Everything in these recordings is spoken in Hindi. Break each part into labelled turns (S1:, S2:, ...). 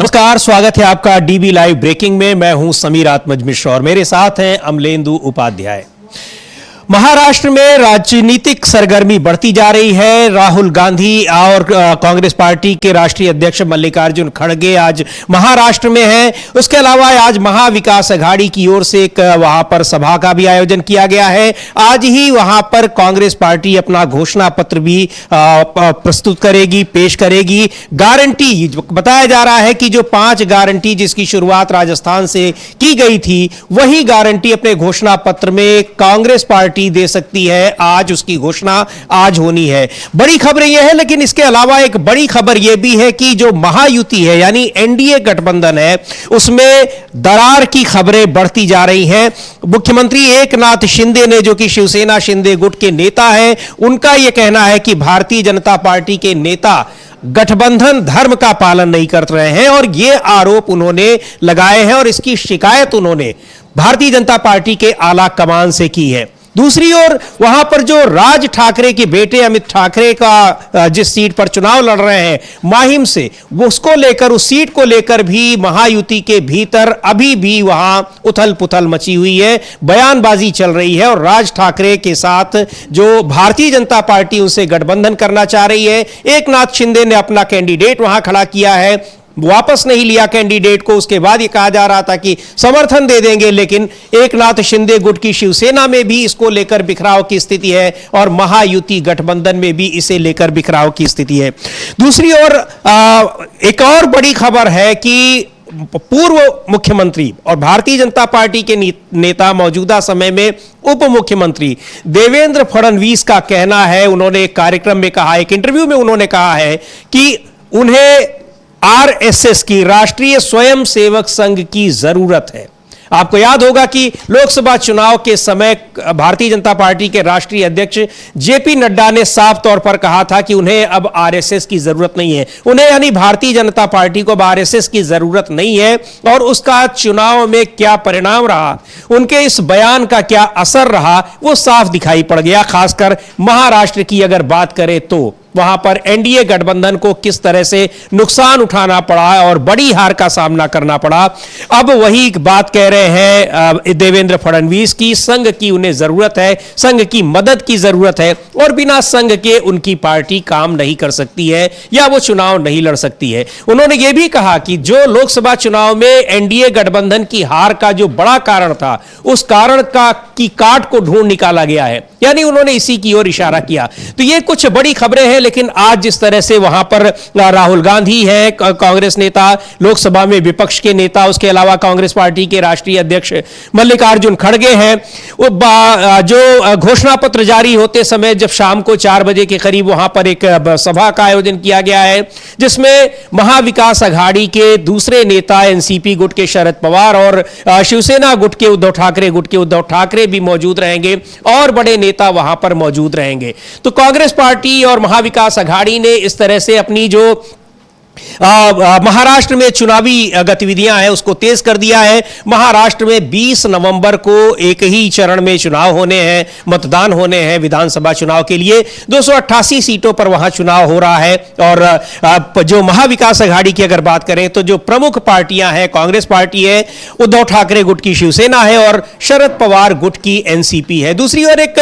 S1: नमस्कार, स्वागत है आपका डीबी लाइव ब्रेकिंग में। मैं हूं समीर आत्मज मिश्रा और मेरे साथ हैं अमलेंदु उपाध्याय। महाराष्ट्र में राजनीतिक सरगर्मी बढ़ती जा रही है। राहुल गांधी और कांग्रेस पार्टी के राष्ट्रीय अध्यक्ष मल्लिकार्जुन खड़गे आज महाराष्ट्र में हैं। उसके अलावा आज महाविकास अघाड़ी की ओर से एक वहां पर सभा का भी आयोजन किया गया है। आज ही वहां पर कांग्रेस पार्टी अपना घोषणा पत्र भी प्रस्तुत करेगी, पेश करेगी। गारंटी बताया जा रहा है कि जो 5 गारंटी जिसकी शुरुआत राजस्थान से की गई थी, वही गारंटी अपने घोषणा पत्र में कांग्रेस पार्टी दे सकती है। आज उसकी घोषणा आज होनी है। बड़ी खबर यह है, लेकिन इसके अलावा एक बड़ी खबर यह भी है कि जो महायुति है यानी एनडीए गठबंधन है, उसमें दरार की खबरें बढ़ती जा रही हैं। मुख्यमंत्री एकनाथ शिंदे ने, जो कि शिवसेना शिंदे गुट के नेता हैं, उनका यह कहना है कि भारतीय जनता पार्टी के नेता गठबंधन धर्म का पालन नहीं कर रहे हैं और यह आरोप उन्होंने लगाए हैं और इसकी शिकायत उन्होंने भारतीय जनता पार्टी के आला कमान से की है। दूसरी ओर वहां पर जो राज ठाकरे के बेटे अमित ठाकरे का जिस सीट पर चुनाव लड़ रहे हैं माहिम से, वो उसको लेकर, उस सीट को लेकर भी महायुति के भीतर अभी भी वहां उथल पुथल मची हुई है, बयानबाजी चल रही है और राज ठाकरे के साथ जो भारतीय जनता पार्टी उनसे गठबंधन करना चाह रही है। एकनाथ शिंदे ने अपना कैंडिडेट वहां खड़ा किया है, वापस नहीं लिया कैंडिडेट को। उसके बाद ये कहा जा रहा था कि समर्थन दे देंगे, लेकिन एकनाथ शिंदे गुट की शिवसेना में भी इसको लेकर बिखराव की स्थिति है और महायुति गठबंधन में भी इसे लेकर बिखराव की स्थिति है। दूसरी ओर एक और बड़ी खबर है कि पूर्व मुख्यमंत्री और भारतीय जनता पार्टी के नेता, मौजूदा समय में उप मुख्यमंत्री देवेंद्र फडणवीस का कहना है, उन्होंने एक कार्यक्रम में कहा, एक इंटरव्यू में उन्होंने कहा है कि उन्हें आरएसएस की, राष्ट्रीय स्वयंसेवक संघ की जरूरत है। आपको याद होगा कि लोकसभा चुनाव के समय भारतीय जनता पार्टी के राष्ट्रीय अध्यक्ष जेपी नड्डा ने साफ तौर पर कहा था कि उन्हें अब आरएसएस की जरूरत नहीं है। उन्हें यानी भारतीय जनता पार्टी को अब आरएसएस की जरूरत नहीं है। और उसका चुनाव में क्या परिणाम रहा, उनके इस बयान का क्या असर रहा, वो साफ दिखाई पड़ गया। खासकर महाराष्ट्र की अगर बात करें तो वहां पर एनडीए गठबंधन को किस तरह से नुकसान उठाना पड़ा और बड़ी हार का सामना करना पड़ा। अब वही बात कह रहे हैं देवेंद्र फडणवीस की, संघ की उन्हें जरूरत है, संघ की मदद की जरूरत है और बिना संघ के उनकी पार्टी काम नहीं कर सकती है या वो चुनाव नहीं लड़ सकती है। उन्होंने ये भी कहा कि जो लोकसभा चुनाव में एनडीए गठबंधन की हार का जो बड़ा कारण था, उस कारण की काट को ढूंढ निकाला गया है, यानी उन्होंने इसी की ओर इशारा किया। तो ये कुछ बड़ी खबरें हैं, लेकिन आज जिस तरह से वहां पर राहुल गांधी है, कांग्रेस नेता, लोकसभा में विपक्ष के नेता, उसके अलावा कांग्रेस पार्टी के राष्ट्रीय अध्यक्ष मल्लिकार्जुन खड़गे हैं, जो घोषणा पत्र जारी होते समय जब शाम को 4 बजे के करीब वहां पर एक सभा का आयोजन किया गया है, जिसमें महाविकास अघाड़ी के दूसरे नेता एनसीपी गुट के शरद पवार और शिवसेना गुट के उद्धव ठाकरे भी मौजूद रहेंगे और बड़े नेता वहां पर मौजूद रहेंगे। तो कांग्रेस पार्टी और महाविकास अघाड़ी ने इस तरह से अपनी जो महाराष्ट्र में चुनावी गतिविधियां हैं उसको तेज कर दिया है। महाराष्ट्र में 20 नवंबर को एक ही चरण में चुनाव होने हैं, मतदान होने हैं विधानसभा चुनाव के लिए। 288 सीटों पर वहां चुनाव हो रहा है और जो महाविकास अघाड़ी की अगर बात करें तो जो प्रमुख पार्टियां हैं, कांग्रेस पार्टी है, उद्धव ठाकरे गुट की शिवसेना है और शरद पवार गुट की एनसीपी है। दूसरी ओर एक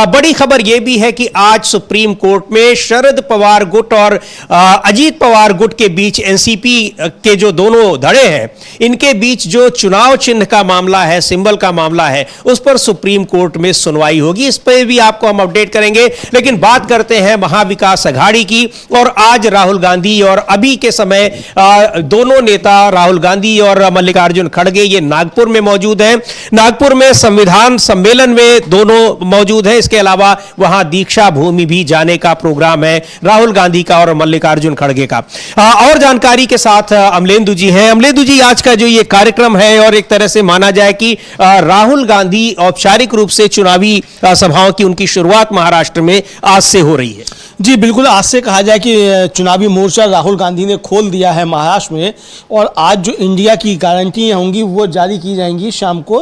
S1: बड़ी खबर यह भी है कि आज सुप्रीम कोर्ट में शरद पवार गुट और अजीत पवार गुट के बीच, एनसीपी के जो दोनों धड़े हैं, इनके बीच जो चुनाव चिन्ह का मामला है, सिंबल का मामला है, उस पर सुप्रीम कोर्ट में सुनवाई होगी। इस पर भी आपको हम अपडेट करेंगे, लेकिन बात करते हैं महाविकास अघाड़ी की। और आज राहुल गांधी और अभी के समय दोनों नेता राहुल गांधी और मल्लिकार्जुन खड़गे ये नागपुर में मौजूद हैं। नागपुर में संविधान सम्मेलन में दोनों मौजूद हैं। इसके अलावा वहां दीक्षा भूमि भी जाने का प्रोग्राम है राहुल गांधी का और मल्लिकार्जुन खड़गे का। और जानकारी के साथ अमलेंदु जी हैं। अमलेंदु जी, आज का जो ये कार्यक्रम है और एक तरह से माना जाए कि राहुल गांधी औपचारिक रूप से चुनावी सभाओं की उनकी शुरुआत महाराष्ट्र में आज से हो रही है।
S2: जी बिल्कुल, आज से कहा जाए कि चुनावी मोर्चा राहुल गांधी ने खोल दिया है महाराष्ट्र में, और आज जो इंडिया की गारंटी होंगी वो जारी की जाएंगी शाम को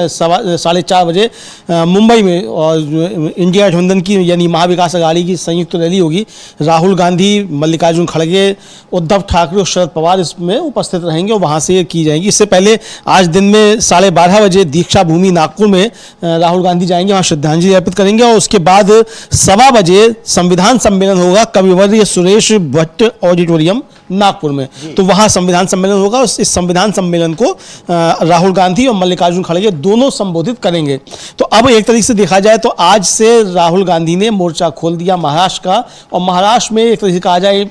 S2: 4:30 बजे मुंबई में। और इंडिया गठबंधन की यानी महाविकास अघाड़ी की संयुक्त रैली होगी। राहुल गांधी, मल्लिकार्जुन खड़गे, उद्धव ठाकरे और शरद पवार इसमें उपस्थित रहेंगे और वहाँ से की जाएंगी। इससे पहले आज दिन में 12:30 बजे दीक्षा भूमि नागपुर में राहुल गांधी जाएंगे, वहाँ श्रद्धांजलि अर्पित करेंगे। और उसके बाद 1:15 बजे संविधान सम्मेलन होगा कविवर्य सुरेश भट्ट ऑडिटोरियम नागपुर में, तो वहां संविधान सम्मेलन होगा। इस संविधान सम्मेलन को राहुल गांधी और मल्लिकार्जुन खड़गे दोनों संबोधित करेंगे। तो अब एक तरीके से देखा जाए तो आज से राहुल गांधी ने मोर्चा खोल दिया महाराष्ट्र का, और महाराष्ट्र में एक तरीके से कहा जाए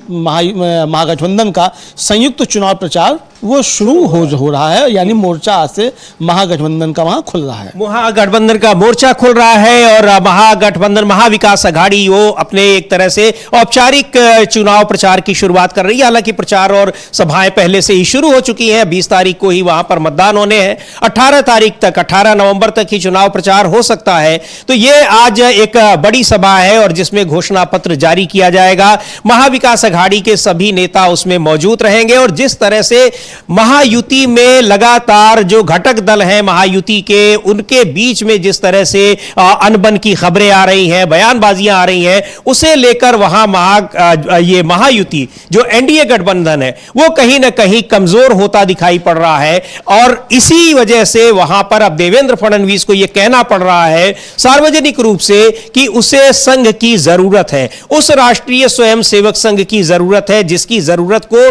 S2: महागठबंधन का संयुक्त चुनाव प्रचार वो शुरू हो रहा है, यानी मोर्चा आज से महागठबंधन का वहां खुल रहा है।
S1: महागठबंधन का मोर्चा खुल रहा है और महागठबंधन महाविकास अघाड़ी वो अपने एक तरह से औपचारिक चुनाव प्रचार की शुरुआत कर रही है। हालांकि प्रचार और सभाएं पहले से ही शुरू हो चुकी हैं। 20 तारीख को ही वहां पर मतदान होने हैं। 18 तारीख तक, 18 नवंबर तक ही चुनाव प्रचार हो सकता है। तो ये आज एक बड़ी सभा है और जिसमें घोषणा पत्र जारी किया जाएगा। महाविकास अघाड़ी के सभी नेता उसमें मौजूद रहेंगे और जिस तरह से महायुति में लगातार जो घटक दल हैं महायुति के, उनके बीच में जिस तरह से अनबन की खबरें आ रही हैं, बयानबाजियां आ रही हैं, उसे लेकर वहां ये महायुति जो एनडीए गठबंधन है वो कहीं ना कहीं कमजोर होता दिखाई पड़ रहा है। और इसी वजह से वहां पर अब देवेंद्र फडणवीस को यह कहना पड़ रहा है सार्वजनिक रूप से कि उसे संघ की जरूरत है, उस राष्ट्रीय स्वयंसेवक संघ की जरूरत है जिसकी जरूरत को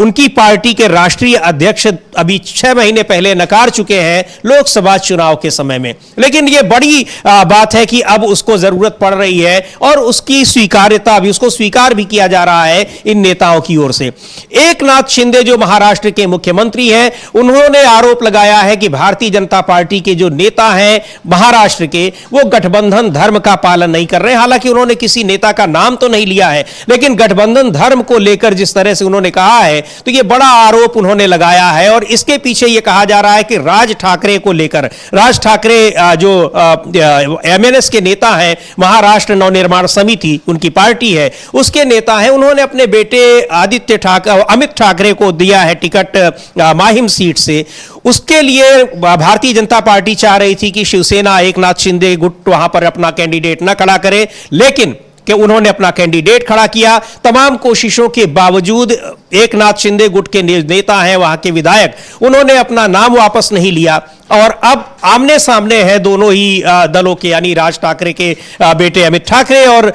S1: उनकी पार्टी के राष्ट्रीय अध्यक्ष अभी 6 महीने पहले नकार चुके हैं लोकसभा चुनाव के समय में। लेकिन यह बड़ी बात है कि अब उसको जरूरत पड़ रही है और उसकी स्वीकार्यता भी, उसको स्वीकार भी किया जा रहा है इन नेताओं की ओर से। एकनाथ शिंदे जो महाराष्ट्र के मुख्यमंत्री हैं, उन्होंने आरोप लगाया है कि भारतीय जनता पार्टी के जो नेता हैं महाराष्ट्र के, वो गठबंधन धर्म का पालन नहीं कर रहे। हालांकि उन्होंने किसी नेता का नाम तो नहीं लिया है, लेकिन गठबंधन धर्म को लेकर जिस तरह से उन्होंने कहा है, तो यह बड़ा आरोप उन्होंने लगाया है। और इसके पीछे यह कहा जा रहा है कि राज ठाकरे को लेकर, राज ठाकरे जो एमएनएस के नेता हैं, महाराष्ट्र नवनिर्माण समिति उनकी पार्टी है, उसके नेता हैं, उन्होंने अपने बेटे आदित्य ठाकरे, अमित ठाकरे को दिया है टिकट माहिम सीट से। उसके लिए भारतीय जनता पार्टी चाह रही थी कि शिवसेना एकनाथ शिंदे गुट वहां पर अपना कैंडिडेट न खड़ा करे, लेकिन कि उन्होंने अपना कैंडिडेट खड़ा किया। तमाम कोशिशों के बावजूद एकनाथ शिंदे गुट के नेता हैं, वहां के विधायक, उन्होंने अपना नाम वापस नहीं लिया। और अब आमने सामने है दोनों ही दलों के, यानी राज ठाकरे के बेटे अमित ठाकरे और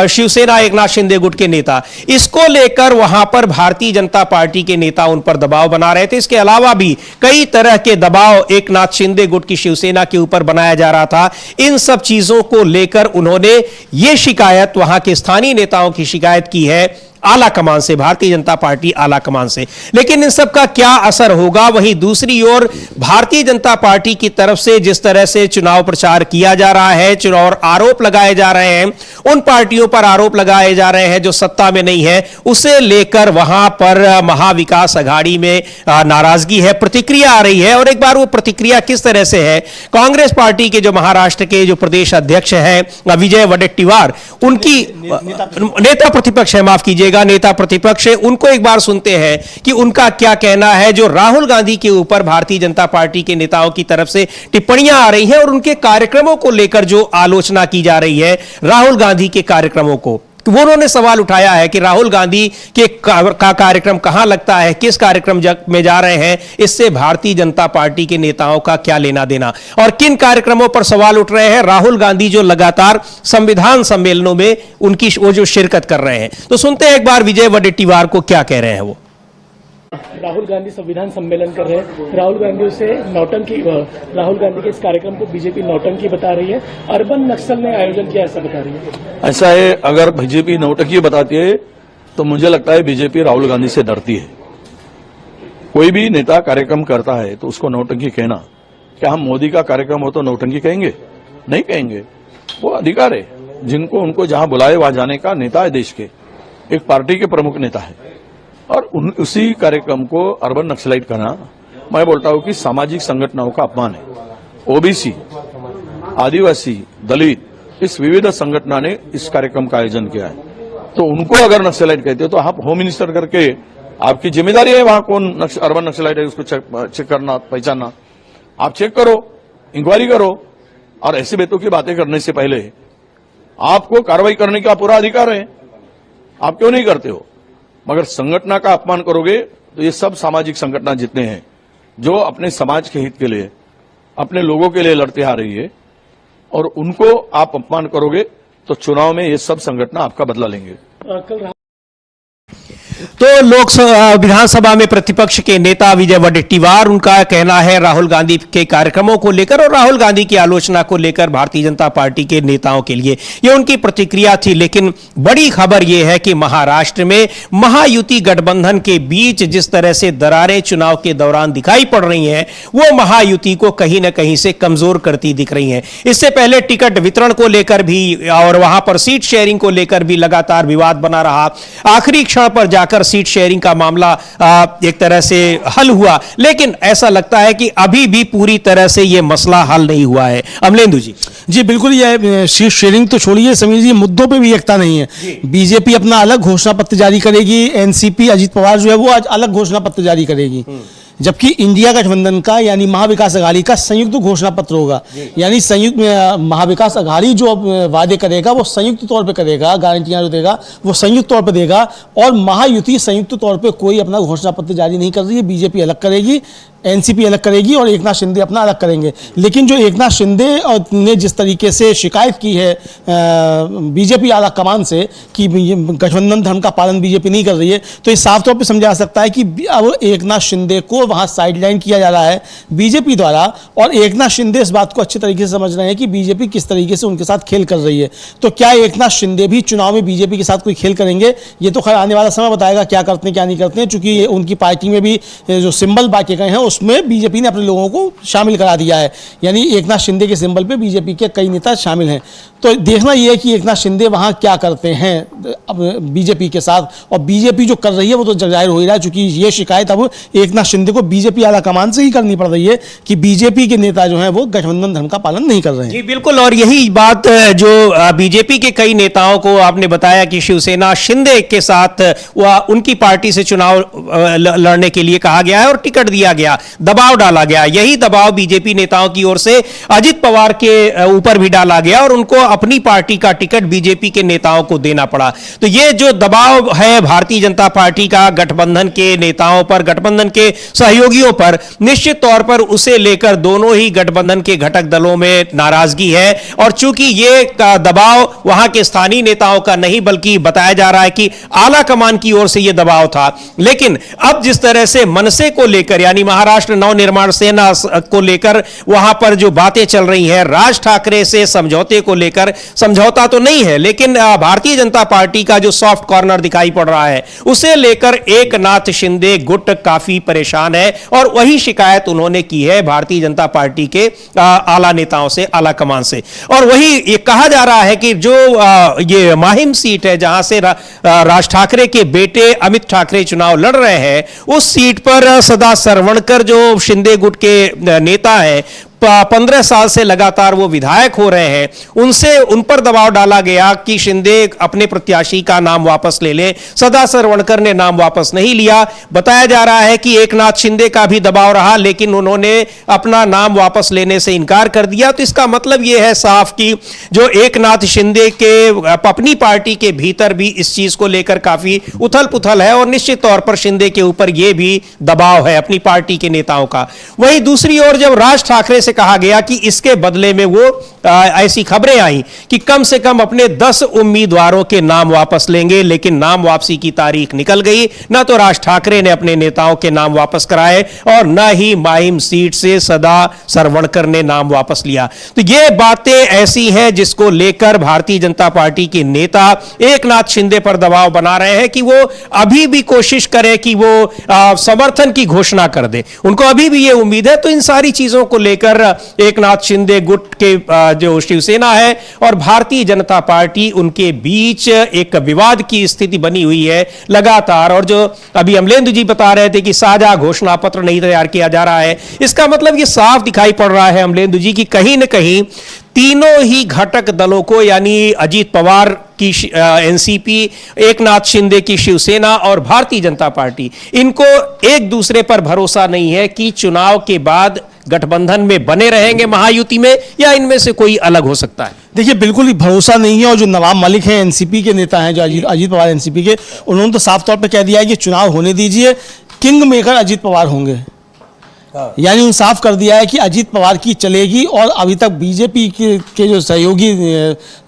S1: शिवसेना एकनाथ शिंदे गुट के नेता। इसको लेकर वहां पर भारतीय जनता पार्टी के नेता उन पर दबाव बना रहे थे। इसके अलावा भी कई तरह के दबाव एकनाथ शिंदे गुट की शिवसेना के ऊपर बनाया जा रहा था। इन सब चीजों को लेकर उन्होंने ये शिकायत, वहां के स्थानीय नेताओं की शिकायत की है आला कमान से, भारतीय जनता पार्टी आला कमान से। लेकिन इन सब का क्या असर होगा? वहीं दूसरी ओर भारतीय जनता पार्टी की तरफ से जिस तरह से चुनाव प्रचार किया जा रहा है, चुनाव आरोप लगाए जा रहे हैं, उन पार्टियों पर आरोप लगाए जा रहे हैं जो सत्ता में नहीं है, उसे लेकर वहां पर महाविकास अघाड़ी में नाराजगी है, प्रतिक्रिया आ रही है। और एक बार वो प्रतिक्रिया किस तरह से है, कांग्रेस पार्टी के जो महाराष्ट्र के जो प्रदेश अध्यक्ष हैं विजय वडेट्टीवार, उनकी नेता प्रतिपक्ष है, माफ कीजिएगा, नेता प्रतिपक्ष है, उनको एक बार सुनते हैं कि उनका क्या कहना है जो राहुल गांधी के ऊपर भारतीय जनता पार्टी के नेताओं की तरफ से टिप्पणियां आ रही हैं और उनके कार्यक्रमों को लेकर जो आलोचना की जा रही है, राहुल गांधी के कार्यक्रमों को। वो उन्होंने सवाल उठाया है कि राहुल गांधी के का कार्यक्रम कहां लगता है, किस कार्यक्रम में जा रहे हैं, इससे भारतीय जनता पार्टी के नेताओं का क्या लेना देना, और किन कार्यक्रमों पर सवाल उठ रहे हैं राहुल गांधी जो लगातार संविधान सम्मेलनों में उनकी वो जो शिरकत कर रहे हैं। तो सुनते हैं एक बार विजय वडेट्टीवार को क्या कह रहे हैं वो।
S3: राहुल गांधी संविधान सम्मेलन कर रहे हैं, राहुल गांधी से नौटंकी, राहुल गांधी के इस कार्यक्रम को बीजेपी नौटंकी बता रही है, अर्बन नक्सल ने आयोजन किया ऐसा बता रही है।
S4: ऐसा है, अगर बीजेपी नौटंकी बताती है तो मुझे लगता है बीजेपी राहुल गांधी से डरती है। कोई भी नेता कार्यक्रम करता है तो उसको नौटंकी कहना, क्या हम मोदी का कार्यक्रम हो तो नौटंकी कहेंगे? नहीं कहेंगे। वो अधिकार है जिनको, उनको जहां बुलाए वहां जाने का। नेता है देश के, एक पार्टी के प्रमुख नेता है, और उसी कार्यक्रम को अर्बन नक्सलाइट करना, मैं बोलता हूं कि सामाजिक संगठनों का अपमान है। ओबीसी, आदिवासी, दलित, इस विविध संगठनों ने इस कार्यक्रम का आयोजन किया है। तो उनको अगर नक्सलाइट कहते हो तो आप होम मिनिस्टर करके, आपकी जिम्मेदारी है वहां कौन अर्बन नक्सलाइट है उसको चेक करना, पहचानना। आप चेक करो, इंक्वायरी करो, और ऐसे बेतों की बातें करने से पहले आपको कार्रवाई करने का पूरा अधिकार है। आप क्यों नहीं करते हो? मगर संगठन का अपमान करोगे तो ये सब सामाजिक संगठन जितने हैं जो अपने समाज के हित के लिए, अपने लोगों के लिए लड़ते आ रही है, और उनको आप अपमान करोगे तो चुनाव में ये सब संगठन आपका बदला लेंगे।
S3: कल
S1: तो लोकसभा विधानसभा में प्रतिपक्ष के नेता विजय वडेट्टीवार, उनका कहना है राहुल गांधी के कार्यक्रमों को लेकर और राहुल गांधी की आलोचना को लेकर भारतीय जनता पार्टी के नेताओं के लिए ये उनकी प्रतिक्रिया थी। लेकिन बड़ी खबर यह है कि महाराष्ट्र में महायुति गठबंधन के बीच जिस तरह से दरारें चुनाव के दौरान दिखाई पड़ रही हैं, वो महायुति को कहीं ना कहीं से कमजोर करती दिख रही हैं। इससे पहले टिकट वितरण को लेकर भी और वहां पर सीट शेयरिंग को लेकर भी लगातार विवाद बना रहा। आखिरी क्षण पर जाकर सीट शेयरिंग का मामला एक तरह से हल हुआ, लेकिन ऐसा लगता है कि अभी भी पूरी तरह से यह मसला हल नहीं हुआ है। अमलेंदु जी
S2: बिल्कुल, ये सीट शेयरिंग तो छोड़िए, समीर जी, मुद्दों पे भी एकता नहीं है। बीजेपी अपना अलग घोषणा पत्र जारी करेगी, एनसीपी अजीत पवार जो है वो आज अलग घोषणा पत्र जारी करेगी, जबकि इंडिया गठबंधन का यानी महाविकास अघाड़ी का संयुक्त घोषणा पत्र होगा। यानी संयुक्त महाविकास अघाड़ी जो वादे करेगा वो संयुक्त तौर पे करेगा, गारंटियां जो देगा वो संयुक्त तौर पे देगा, और महायुति संयुक्त तौर पे कोई अपना घोषणा पत्र जारी नहीं कर रही है। बीजेपी अलग करेगी, एनसीपी अलग करेगी और एकनाथ शिंदे अपना अलग करेंगे। लेकिन जो एकनाथ शिंदे ने जिस तरीके से शिकायत की है बीजेपी आला कमान से कि गठबंधन धर्म का पालन बीजेपी नहीं कर रही है, तो ये साफ तौर पे समझा जा सकता है कि अब एकनाथ शिंदे को वहां साइडलाइन किया जा रहा है बीजेपी द्वारा, और एकनाथ शिंदे इस बात को अच्छे तरीके से समझ रहे हैं कि बीजेपी किस तरीके से उनके साथ खेल कर रही है। तो क्या एकनाथ शिंदे भी चुनाव में बीजेपी के साथ कोई खेल करेंगे? ये तो खैर आने वाला समय बताएगा क्या करते हैं क्या नहीं करते हैं, चूंकि उनकी पार्टी में भी जो सिंबल बांटे गए हैं उसमें बीजेपी ने अपने लोगों को शामिल करा दिया है। यानी एकनाथ शिंदे के सिंबल पे बीजेपी के कई नेता शामिल हैं। तो देखना यह है कि एकनाथ शिंदे वहां क्या करते हैं अब बीजेपी के साथ, और बीजेपी जो कर रही है वो तो जाहिर हो ही रहा है, चूंकि ये शिकायत अब एकनाथ शिंदे को बीजेपी आला कमान से ही करनी पड़ रही है कि बीजेपी के नेता जो हैं वो गठबंधन धर्म का पालन नहीं कर रहे हैं।
S1: जी बिल्कुल, और यही बात जो बीजेपी के कई नेताओं को आपने बताया कि शिवसेना शिंदे के साथ उनकी पार्टी से चुनाव लड़ने के लिए कहा गया है और टिकट दिया गया, दबाव डाला गया। यही दबाव बीजेपी नेताओं की ओर से अजित पवार के ऊपर भी डाला गया और उनको अपनी पार्टी का टिकट बीजेपी के नेताओं को देना पड़ा। तो ये जो दबाव है भारतीय जनता पार्टी का गठबंधन के नेताओं पर, गठबंधन के सहयोगियों पर, निश्चित तौर पर उसे लेकर दोनों ही गठबंधन के घटक दलों में नाराजगी है। और चूंकि ये दबाव वहां के स्थानीय नेताओं का नहीं बल्कि बताया जा रहा है कि आला कमान की ओर से यह दबाव था, लेकिन अब जिस तरह से मनसे को लेकर यानी महाराष्ट्र नवनिर्माण सेना को लेकर वहां पर जो बातें चल रही हैं, राज ठाकरे से समझौते को लेकर, समझौता तो नहीं है लेकिन भारतीय जनता पार्टी का जो सॉफ्ट कॉर्नर दिखाई पड़ रहा है उसे लेकर एकनाथ शिंदे गुट काफी परेशान है और वही शिकायत उन्होंने की है भारतीय जनता पार्टी के आला नेताओं से, आला कमान से। और वही ये कहा जा रहा है कि जो ये माहिम सीट है जहां से राज ठाकरे के बेटे अमित ठाकरे चुनाव लड़ रहे हैं, उस सीट पर सदा सरवणकर जो शिंदे गुट के नेता है, 15 साल से लगातार वो विधायक हो रहे हैं, उन पर दबाव डाला गया कि शिंदे अपने प्रत्याशी का नाम वापस ले ले। सदा सरवणकर ने नाम वापस नहीं लिया। बताया जा रहा है कि एकनाथ शिंदे का भी दबाव रहा लेकिन उन्होंने अपना नाम वापस लेने से इनकार कर दिया। तो इसका मतलब यह है साफ कि जो एकनाथ शिंदे के अपनी पार्टी के भीतर भी इस चीज को लेकर काफी उथल पुथल है और निश्चित तौर पर शिंदे के ऊपर यह भी दबाव है अपनी पार्टी के नेताओं का। वहीं दूसरी ओर जब राज ठाकरे से कहा गया कि इसके बदले में वो ऐसी खबरें आई कि कम से कम अपने 10 उम्मीदवारों के नाम वापस लेंगे, लेकिन नाम वापसी की तारीख निकल गई। ना तो राज ठाकरे ने अपने नेताओं के नाम वापस कराए और न ही माहिम सीट से सदा सरवणकर ने नाम वापस लिया। तो ये बातें ऐसी हैं जिसको लेकर भारतीय जनता पार्टी के नेता एकनाथ शिंदे पर दबाव बना रहे हैं कि वो अभी भी कोशिश करें कि वो समर्थन की घोषणा कर दे। उनको अभी भी ये उम्मीद है। तो इन सारी चीजों को लेकर पर एकनाथ शिंदे गुट के जो शिवसेना है और भारतीय जनता पार्टी, उनके बीच एक विवाद की स्थिति बनी हुई है लगातार। और जो अभी अमलेंदु जी बता रहे थे कि साझा घोषणा पत्र नहीं तैयार किया जा रहा है, इसका मतलब ये साफ दिखाई पड़ रहा है अमलेंदु जी की कहीं न कहीं तीनों ही घटक दलों को, यानी अजीत पवार की एनसीपी, एकनाथ शिंदे की शिवसेना और भारतीय जनता पार्टी, इनको एक दूसरे पर भरोसा नहीं है कि चुनाव के बाद गठबंधन में बने रहेंगे महायुति में, या इनमें से कोई अलग हो सकता है।
S2: देखिए, बिल्कुल ही भरोसा नहीं है। और जो नवाब मलिक हैं, एनसीपी के नेता हैं, जो अजीत पवार एनसीपी के, उन्होंने तो साफ तौर पे कह दिया है कि चुनाव होने दीजिए, किंग मेकर अजीत पवार होंगे। यानी उन्होंने साफ कर दिया है कि अजीत पवार की चलेगी। और अभी तक बीजेपी के जो सहयोगी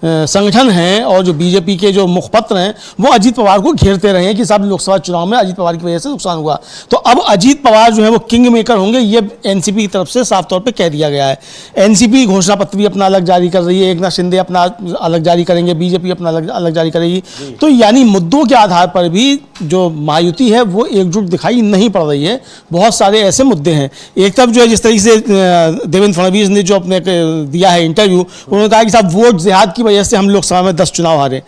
S2: संगठन हैं और जो बीजेपी के जो मुखपत्र हैं, वो अजीत पवार को घेरते रहे हैं कि साहब लोकसभा चुनाव में अजीत पवार की वजह से नुकसान हुआ। तो अब अजीत पवार जो है वो किंग मेकर होंगे, ये एनसीपी की तरफ से साफ तौर पे कह दिया गया है। एनसीपी घोषणा पत्र भी अपना अलग जारी कर रही है, एकनाथ शिंदे अपना अलग जारी करेंगे, बीजेपी अपना अलग जारी करेगी। तो यानी मुद्दों के आधार पर भी जो महायुति है वो एकजुट दिखाई नहीं पड़ रही है। बहुत सारे ऐसे मुद्दे हैं। एक तरफ जो है, जिस तरीके से देवेंद्र फडणवीस ने जो अपने दिया है इंटरव्यू, उन्होंने कहा कि साहब वोट जिहाद की वजह से हम लोकसभा में 10 चुनाव हारे,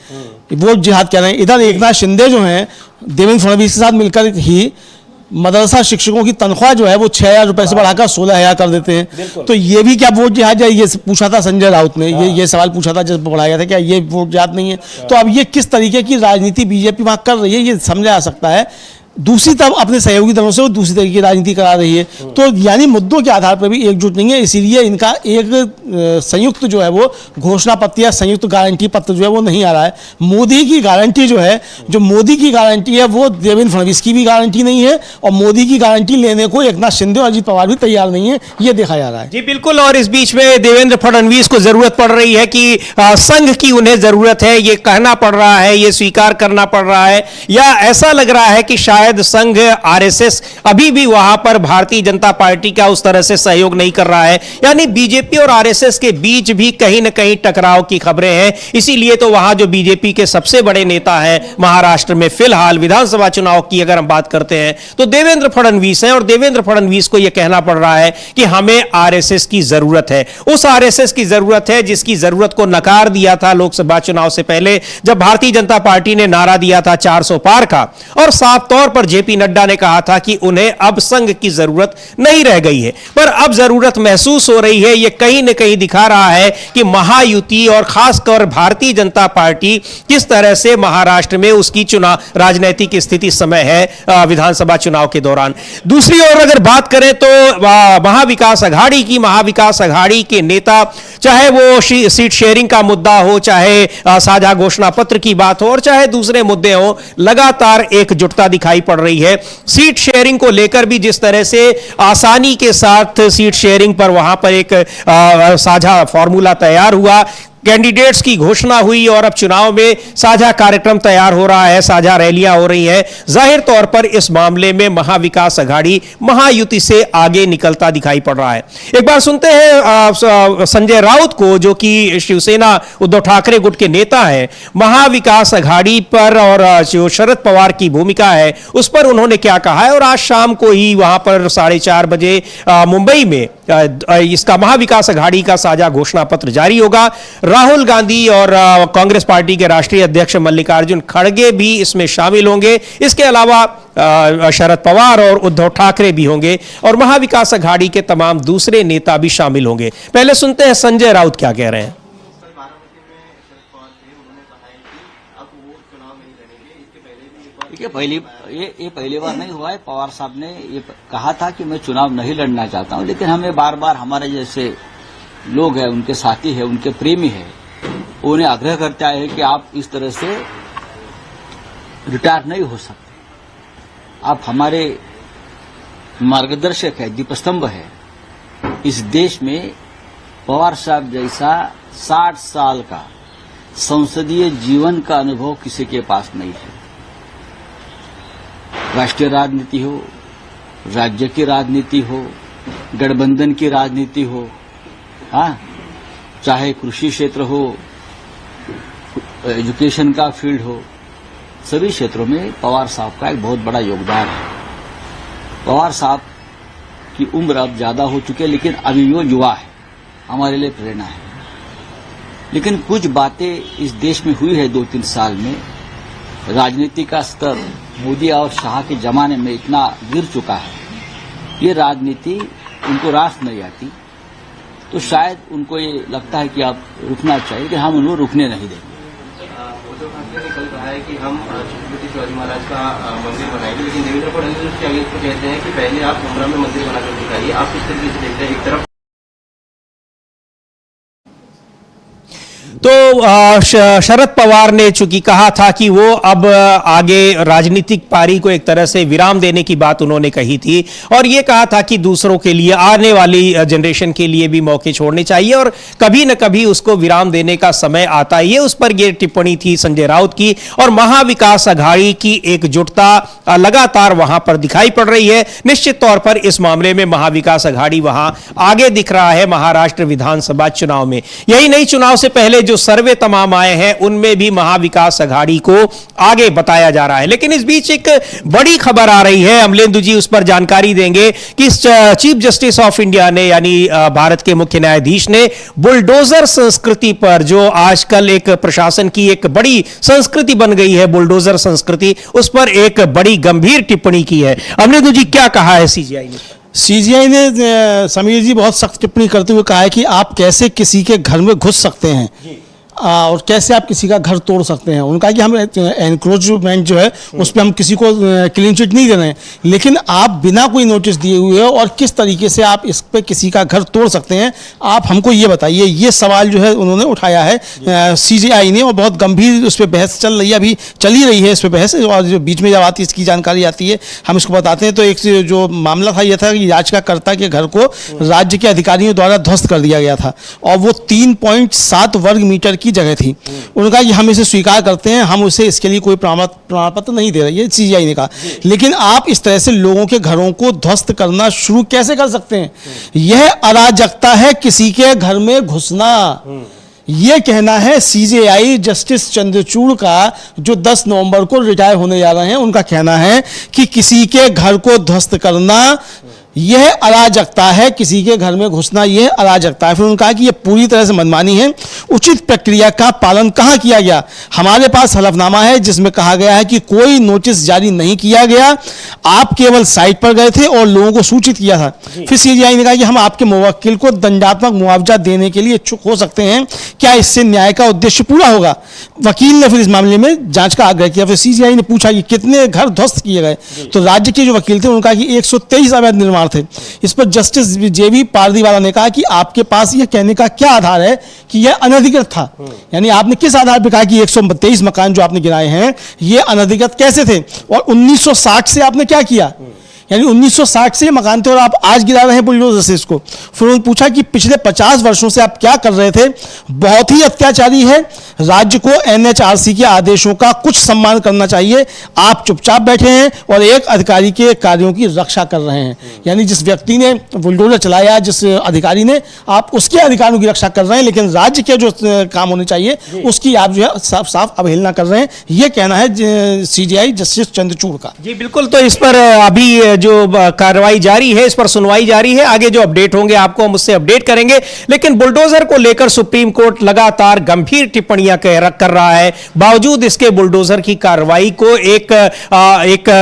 S2: वोट जिहाद कह रहे हैं। इधर एकनाथ शिंदे जो हैं, देवेंद्र फडणवीस के साथ मिलकर ही मदरसा शिक्षकों की तनख्वाह जो है वो 6,000 रुपए से बढ़ाकर 16,000 कर देते हैं। तो ये भी क्या वोट जिहाद है? ये पूछा था संजय राउत ने, ये सवाल पूछा था जब बढ़ाया था, क्या ये वोट जिहाद नहीं है? तो अब ये किस तरीके की राजनीति बीजेपी वहां कर रही है, ये समझा जा सकता है। दूसरी तरफ अपने सहयोगी दलों से वो दूसरी तरीके की राजनीति करा रही है। तो यानी मुद्दों के आधार पर भी एकजुट नहीं है। इसीलिए इनका एक संयुक्त जो है वो घोषणा पत्र या संयुक्त गारंटी पत्र जो है वो नहीं आ रहा है। मोदी की गारंटी जो है, जो मोदी की गारंटी है, वो देवेंद्र फडणवीस की भी गारंटी नहीं है, और मोदी की गारंटी लेने को एकनाथ शिंदे और अजीत पवार भी तैयार नहीं है, ये देखा जा रहा है।
S1: जी बिल्कुल। और इस बीच में देवेंद्र फडणवीस को जरूरत पड़ रही है कि संघ की उन्हें जरूरत है, ये कहना पड़ रहा है, ये स्वीकार करना पड़ रहा है, या ऐसा लग रहा है कि शायद संघ आरएसएस अभी भी वहां पर भारतीय जनता पार्टी का उस तरह से सहयोग नहीं कर रहा है, यानी बीजेपी और आरएसएस के बीच भी कहीं न कहीं टकराव की खबरें हैं। इसीलिए तो वहां जो बीजेपी के सबसे बड़े नेता हैं महाराष्ट्र में फिलहाल विधानसभा चुनाव की अगर हम बात करते हैं तो देवेंद्र फडणवीस हैं, और देवेंद्र फडणवीस को यह कहना पड़ रहा है कि हमें आरएसएस की जरूरत है। उस आरएसएस की जरूरत है जिसकी जरूरत को नकार दिया था लोकसभा चुनाव से पहले, जब भारतीय जनता पार्टी ने नारा दिया था 400 पार का, और साफ तौर पर जेपी नड्डा ने कहा था कि उन्हें अब संघ की जरूरत नहीं रह गई है। पर अब जरूरत महसूस हो रही है। यह कहीं न कहीं दिखा रहा है कि महायुति और खासकर भारतीय जनता पार्टी किस तरह से महाराष्ट्र में उसकी चुनाव राजनीतिक स्थिति समय है विधानसभा चुनाव के दौरान। दूसरी ओर अगर बात करें तो महाविकास अघाड़ी के नेता, चाहे वो सीट शेयरिंग का मुद्दा हो, चाहे साझा घोषणा पत्र की बात हो, और चाहे दूसरे मुद्दे हो, लगातार एकजुटता दिखाई पड़ रही है। सीट शेयरिंग को लेकर भी जिस तरह से आसानी के साथ सीट शेयरिंग पर वहां पर एक साझा फॉर्मूला तैयार हुआ, कैंडिडेट्स की घोषणा हुई, और अब चुनाव में साझा कार्यक्रम तैयार हो रहा है, साझा रैलियां हो रही हैं। जाहिर तौर पर इस मामले में महाविकास अघाड़ी महायुति से आगे निकलता दिखाई पड़ रहा है। एक बार सुनते हैं संजय राउत को, जो कि शिवसेना उद्धव ठाकरे गुट के नेता हैं। महाविकास अघाड़ी पर और जो शरद पवार की भूमिका है उस पर उन्होंने क्या कहा है, और आज शाम को ही वहां पर 4:30 बजे मुंबई में इसका महाविकास अघाड़ी का साझा घोषणा पत्र जारी होगा। राहुल गांधी और कांग्रेस पार्टी के राष्ट्रीय अध्यक्ष मल्लिकार्जुन खड़गे भी इसमें शामिल होंगे। इसके अलावा शरद पवार और उद्धव ठाकरे भी होंगे, और महाविकास अघाड़ी के तमाम दूसरे नेता भी शामिल होंगे। पहले सुनते हैं संजय राउत क्या कह रहे हैं।
S5: देखिए, पहली बार नहीं हुआ है। पवार साहब ने ये कहा था कि मैं चुनाव नहीं लड़ना चाहता हूं, लेकिन हमें बार बार हमारे जैसे लोग हैं, उनके साथी हैं, उनके प्रेमी हैं, उन्हें आग्रह करते आए हैं कि आप इस तरह से रिटायर नहीं हो सकते, आप हमारे मार्गदर्शक है, दीपस्तंभ है। इस देश में पवार साहब जैसा 60 साल का संसदीय जीवन का अनुभव किसी के पास नहीं है। राष्ट्रीय राजनीति हो, राज्य की राजनीति हो, गठबंधन की राजनीति हो, हाँ, चाहे कृषि क्षेत्र हो, एजुकेशन का फील्ड हो, सभी क्षेत्रों में पवार साहब का एक बहुत बड़ा योगदान है। पवार साहब की उम्र अब ज्यादा हो चुकी है, लेकिन अभी वो युवा है, हमारे लिए प्रेरणा है। लेकिन कुछ बातें इस देश में हुई है 2-3 साल में, राजनीति का स्तर मोदी और शाह के जमाने में इतना गिर चुका है, ये राजनीति उनको रास नहीं आती, तो शायद उनको ये लगता है कि आप रुकना चाहिए, लेकिन हम उनको रुकने नहीं देंगे।
S6: उद्धव ठाकरे ने कल कहा है कि हम छत्रपति शिवाजी महाराज का मंदिर बनाएंगे, लेकिन देवेंद्र फडणवीस उसके आगे तो कहते हैं कि पहले आप उमरा में मंदिर बनाकर दिखाइए। आप किस तरीके से देखते हैं? एक तरफ
S1: तो शरद पवार ने चूंकि कहा था कि वो अब आगे राजनीतिक पारी को एक तरह से विराम देने की बात उन्होंने कही थी, और ये कहा था कि दूसरों के लिए, आने वाली जनरेशन के लिए भी मौके छोड़ने चाहिए और कभी न कभी उसको विराम देने का समय आता ही है। उस पर यह टिप्पणी थी संजय राउत की, और महाविकास अघाड़ी की एकजुटता लगातार वहां पर दिखाई पड़ रही है। निश्चित तौर पर इस मामले में महाविकास अघाड़ी वहां आगे दिख रहा है महाराष्ट्र विधानसभा चुनाव में। यही नहीं, चुनाव से पहले जो सर्वे तमाम आए हैं उनमें भी महाविकास अघाड़ी को आगे बताया जा रहा है। लेकिन इस बीच एक बड़ी खबर आ रही है, अमलेंदु जी उस पर जानकारी देंगे कि चीफ जस्टिस ऑफ इंडिया ने, यानी भारत के मुख्य न्यायाधीश ने बुलडोजर संस्कृति पर, जो आजकल एक प्रशासन की एक बड़ी संस्कृति बन गई है बुलडोजर संस्कृति, उस पर एक बड़ी गंभीर टिप्पणी की है। अमलेंदु जी, क्या कहा है सीजीआई ने?
S2: सीजीआई ने समीर जी बहुत सख्त टिप्पणी करते हुए कहा है कि आप कैसे किसी के घर में घुस सकते हैं और कैसे आप किसी का घर तोड़ सकते हैं। उनका कि हम एनक्रोचमेंट जो है उस पर हम किसी को क्लीन चिट नहीं दे रहे हैं, लेकिन आप बिना कोई नोटिस दिए हुए और किस तरीके से आप इस पे किसी का घर तोड़ सकते हैं, आप हमको ये बताइए। ये सवाल जो है उन्होंने उठाया है सीजीआई ने, और बहुत गंभीर उस पर बहस चल रही है, अभी चल ही रही है इस पर बहस। और जो बीच में जब आती है इसकी जानकारी आती है हम इसको बताते हैं। तो एक जो मामला था यह था कि याचिकाकर्ता के घर को राज्य के अधिकारियों द्वारा ध्वस्त कर दिया गया था, और वो 3.7 वर्ग मीटर की जगह थी। उन्होंने कहा कि हम इसे स्वीकार करते हैं, हम उसे इसके लिए कोई प्रमाण पत्र नहीं दे रहे, ये सीजीआई ने कहा। लेकिन आप इस तरह से लोगों के घरों को ध्वस्त करना शुरू कैसे कर सकते हैं? यह अराजकता है, किसी के घर में घुसना। यह कहना है सीजेआई जस्टिस चंद्रचूड़ का, जो 10 नवंबर को रिटायर होने जा रहे हैं। उनका कहना है कि किसी के घर को ध्वस्त करना यह अराजकता है, किसी के घर में घुसना यह अराजकता है। फिर उन्होंने कहा कि यह पूरी तरह से मनमानी है, उचित प्रक्रिया का पालन कहां किया गया? हमारे पास हलफनामा है जिसमें कहा गया है कि कोई नोटिस जारी नहीं किया गया, आप केवल साइट पर गए थे और लोगों को सूचित किया था। फिर सीजीआई ने कहा कि हम आपके मुवक्किल को दंडात्मक मुआवजा देने के लिए इच्छुक हो सकते हैं, क्या इससे न्याय का उद्देश्य पूरा होगा? वकील ने फिर इस मामले में जांच का आग्रह किया। फिर सीजीआई ने पूछा कि कितने घर ध्वस्त किए गए, तो राज्य के जो वकील थे उन्होंने कहा कि 123 अवैध निर्माण थे। इस पर जस्टिस जेबी पारदीवाला ने कहा कि आपके पास यह कहने का क्या आधार है कि यह अनधिकृत था? यानी आपने किस आधार पर कहा कि 123 मकान जो आपने गिनाए हैं ये अनधिकृत कैसे थे? और 1960 से आपने क्या किया? यानी 1960 से मकान थे और आप आज गिरा रहे हैं बुलडोजर से इसको। फिर उन्होंने पूछा कि पिछले 50 वर्षों से आप क्या कर रहे थे? बहुत ही अत्याचारी है, राज्य को एनएचआरसी के आदेशों का कुछ सम्मान करना चाहिए। आप चुपचाप बैठे हैं और एक अधिकारी के कार्यों की रक्षा कर रहे हैं। यानी जिस व्यक्ति ने बुलडोजर चलाया, जिस अधिकारी ने, आप उसके अधिकारों की रक्षा कर रहे हैं, लेकिन राज्य के जो काम होने चाहिए उसकी आप जो है साफ साफ अवहेलना कर रहे हैं। यह कहना है सीजीआई जस्टिस चंद्रचूड़ का।
S1: जी बिल्कुल। तो इस पर अभी जो कार्रवाई जारी है, इस पर सुनवाई जारी है, आगे जो अपडेट होंगे आपको हम उससे अपडेट करेंगे। लेकिन बुलडोजर को लेकर सुप्रीम कोर्ट लगातार गंभीर टिप्पणियां कर रहा है, बावजूद इसके बुलडोजर की कार्रवाई को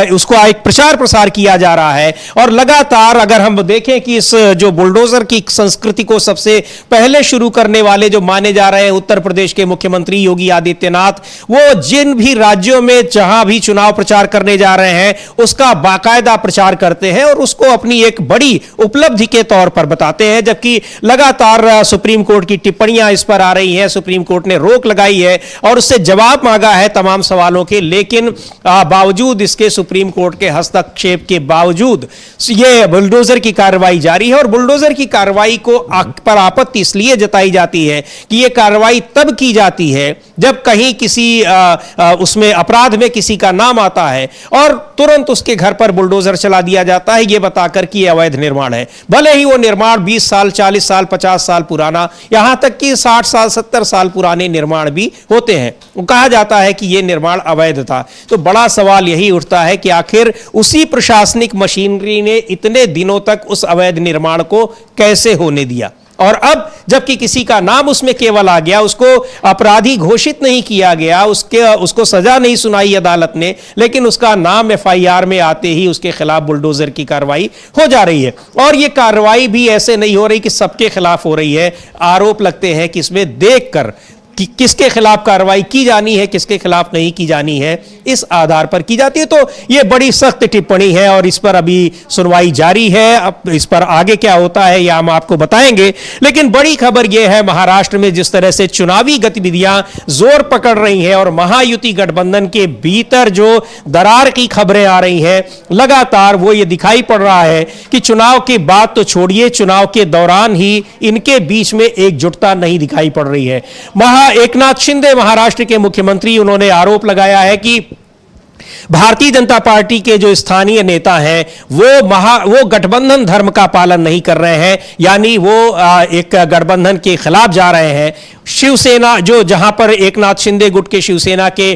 S1: उसको एक प्रचार प्रसार किया जा रहा है। और लगातार अगर हम देखें कि इस जो बुलडोजर की संस्कृति को सबसे पहले शुरू करने वाले जो माने जा रहे हैं उत्तर प्रदेश के मुख्यमंत्री योगी आदित्यनाथ, वो जिन भी राज्यों में जहां भी चुनाव प्रचार करने जा रहे हैं उसका बाकायदा प्रचार करते हैं और उसको अपनी एक बड़ी उपलब्धि के तौर पर बताते हैं। जबकि लगातार सुप्रीम कोर्ट की टिप्पणियां इस पर आ रही हैं, सुप्रीम कोर्ट ने रोक लगाई है और उससे जवाब मांगा है तमाम सवालों के, लेकिन बावजूद इसके सुप्रीम कोर्ट के हस्तक्षेप के बावजूद यह बुलडोजर की कार्रवाई जारी है। और बुलडोजर की कार्रवाई को पर आपत्ति इसलिए जताई जाती है कि यह कार्रवाई तब की जाती है जब कहीं किसी उसमें अपराध में किसी का नाम आता है और तुरंत उसके घर पर बुलडोजर चला दिया जाता है, यह बताकर कि यह अवैध निर्माण है। भले ही वो निर्माण 20 साल, 40 साल, 50 साल पुराना, यहां तक कि 60 साल, 70 साल पुराने निर्माण निर्माण भी होते हैं। वो कहा जाता है कि ये निर्माण अवैध था। तो बड़ा सवाल यही उठता है कि आखिर उसी प्रशासनिक मशीनरी ने इतने दिनों तक उस अवैध निर्माण को कैसे होने दिया, और अब जबकि किसी का नाम उसमें केवल आ गया, उसको अपराधी घोषित नहीं किया गया, उसको सजा नहीं सुनाई अदालत ने, लेकिन उसका नाम एफआईआर में आते ही उसके खिलाफ बुलडोजर की कार्रवाई हो जा रही है। और यह कार्रवाई भी ऐसे नहीं हो रही कि सबके खिलाफ हो रही है। आरोप लगते हैं कि इसमें देखकर कि किसके खिलाफ कार्रवाई की जानी है, किसके खिलाफ नहीं की जानी है, इस आधार पर की जाती है। तो यह बड़ी सख्त टिप्पणी है और इस पर अभी सुनवाई जारी है। अब इस पर आगे क्या होता है यह हम आपको बताएंगे। लेकिन बड़ी खबर यह है, महाराष्ट्र में जिस तरह से चुनावी गतिविधियां जोर पकड़ रही हैं और महायुति गठबंधन के भीतर जो दरार की खबरें आ रही हैं लगातार, वो ये दिखाई पड़ रहा है कि चुनाव के बाद तो छोड़िए, चुनाव के दौरान ही इनके बीच में एकजुटता नहीं दिखाई पड़ रही है। एकनाथ शिंदे महाराष्ट्र के मुख्यमंत्री, उन्होंने आरोप लगाया है कि भारतीय जनता पार्टी के जो स्थानीय नेता हैं वो गठबंधन धर्म का पालन नहीं कर रहे हैं, यानी वो एक गठबंधन के खिलाफ जा रहे हैं। शिवसेना जो जहां पर एकनाथ शिंदे गुट के शिवसेना के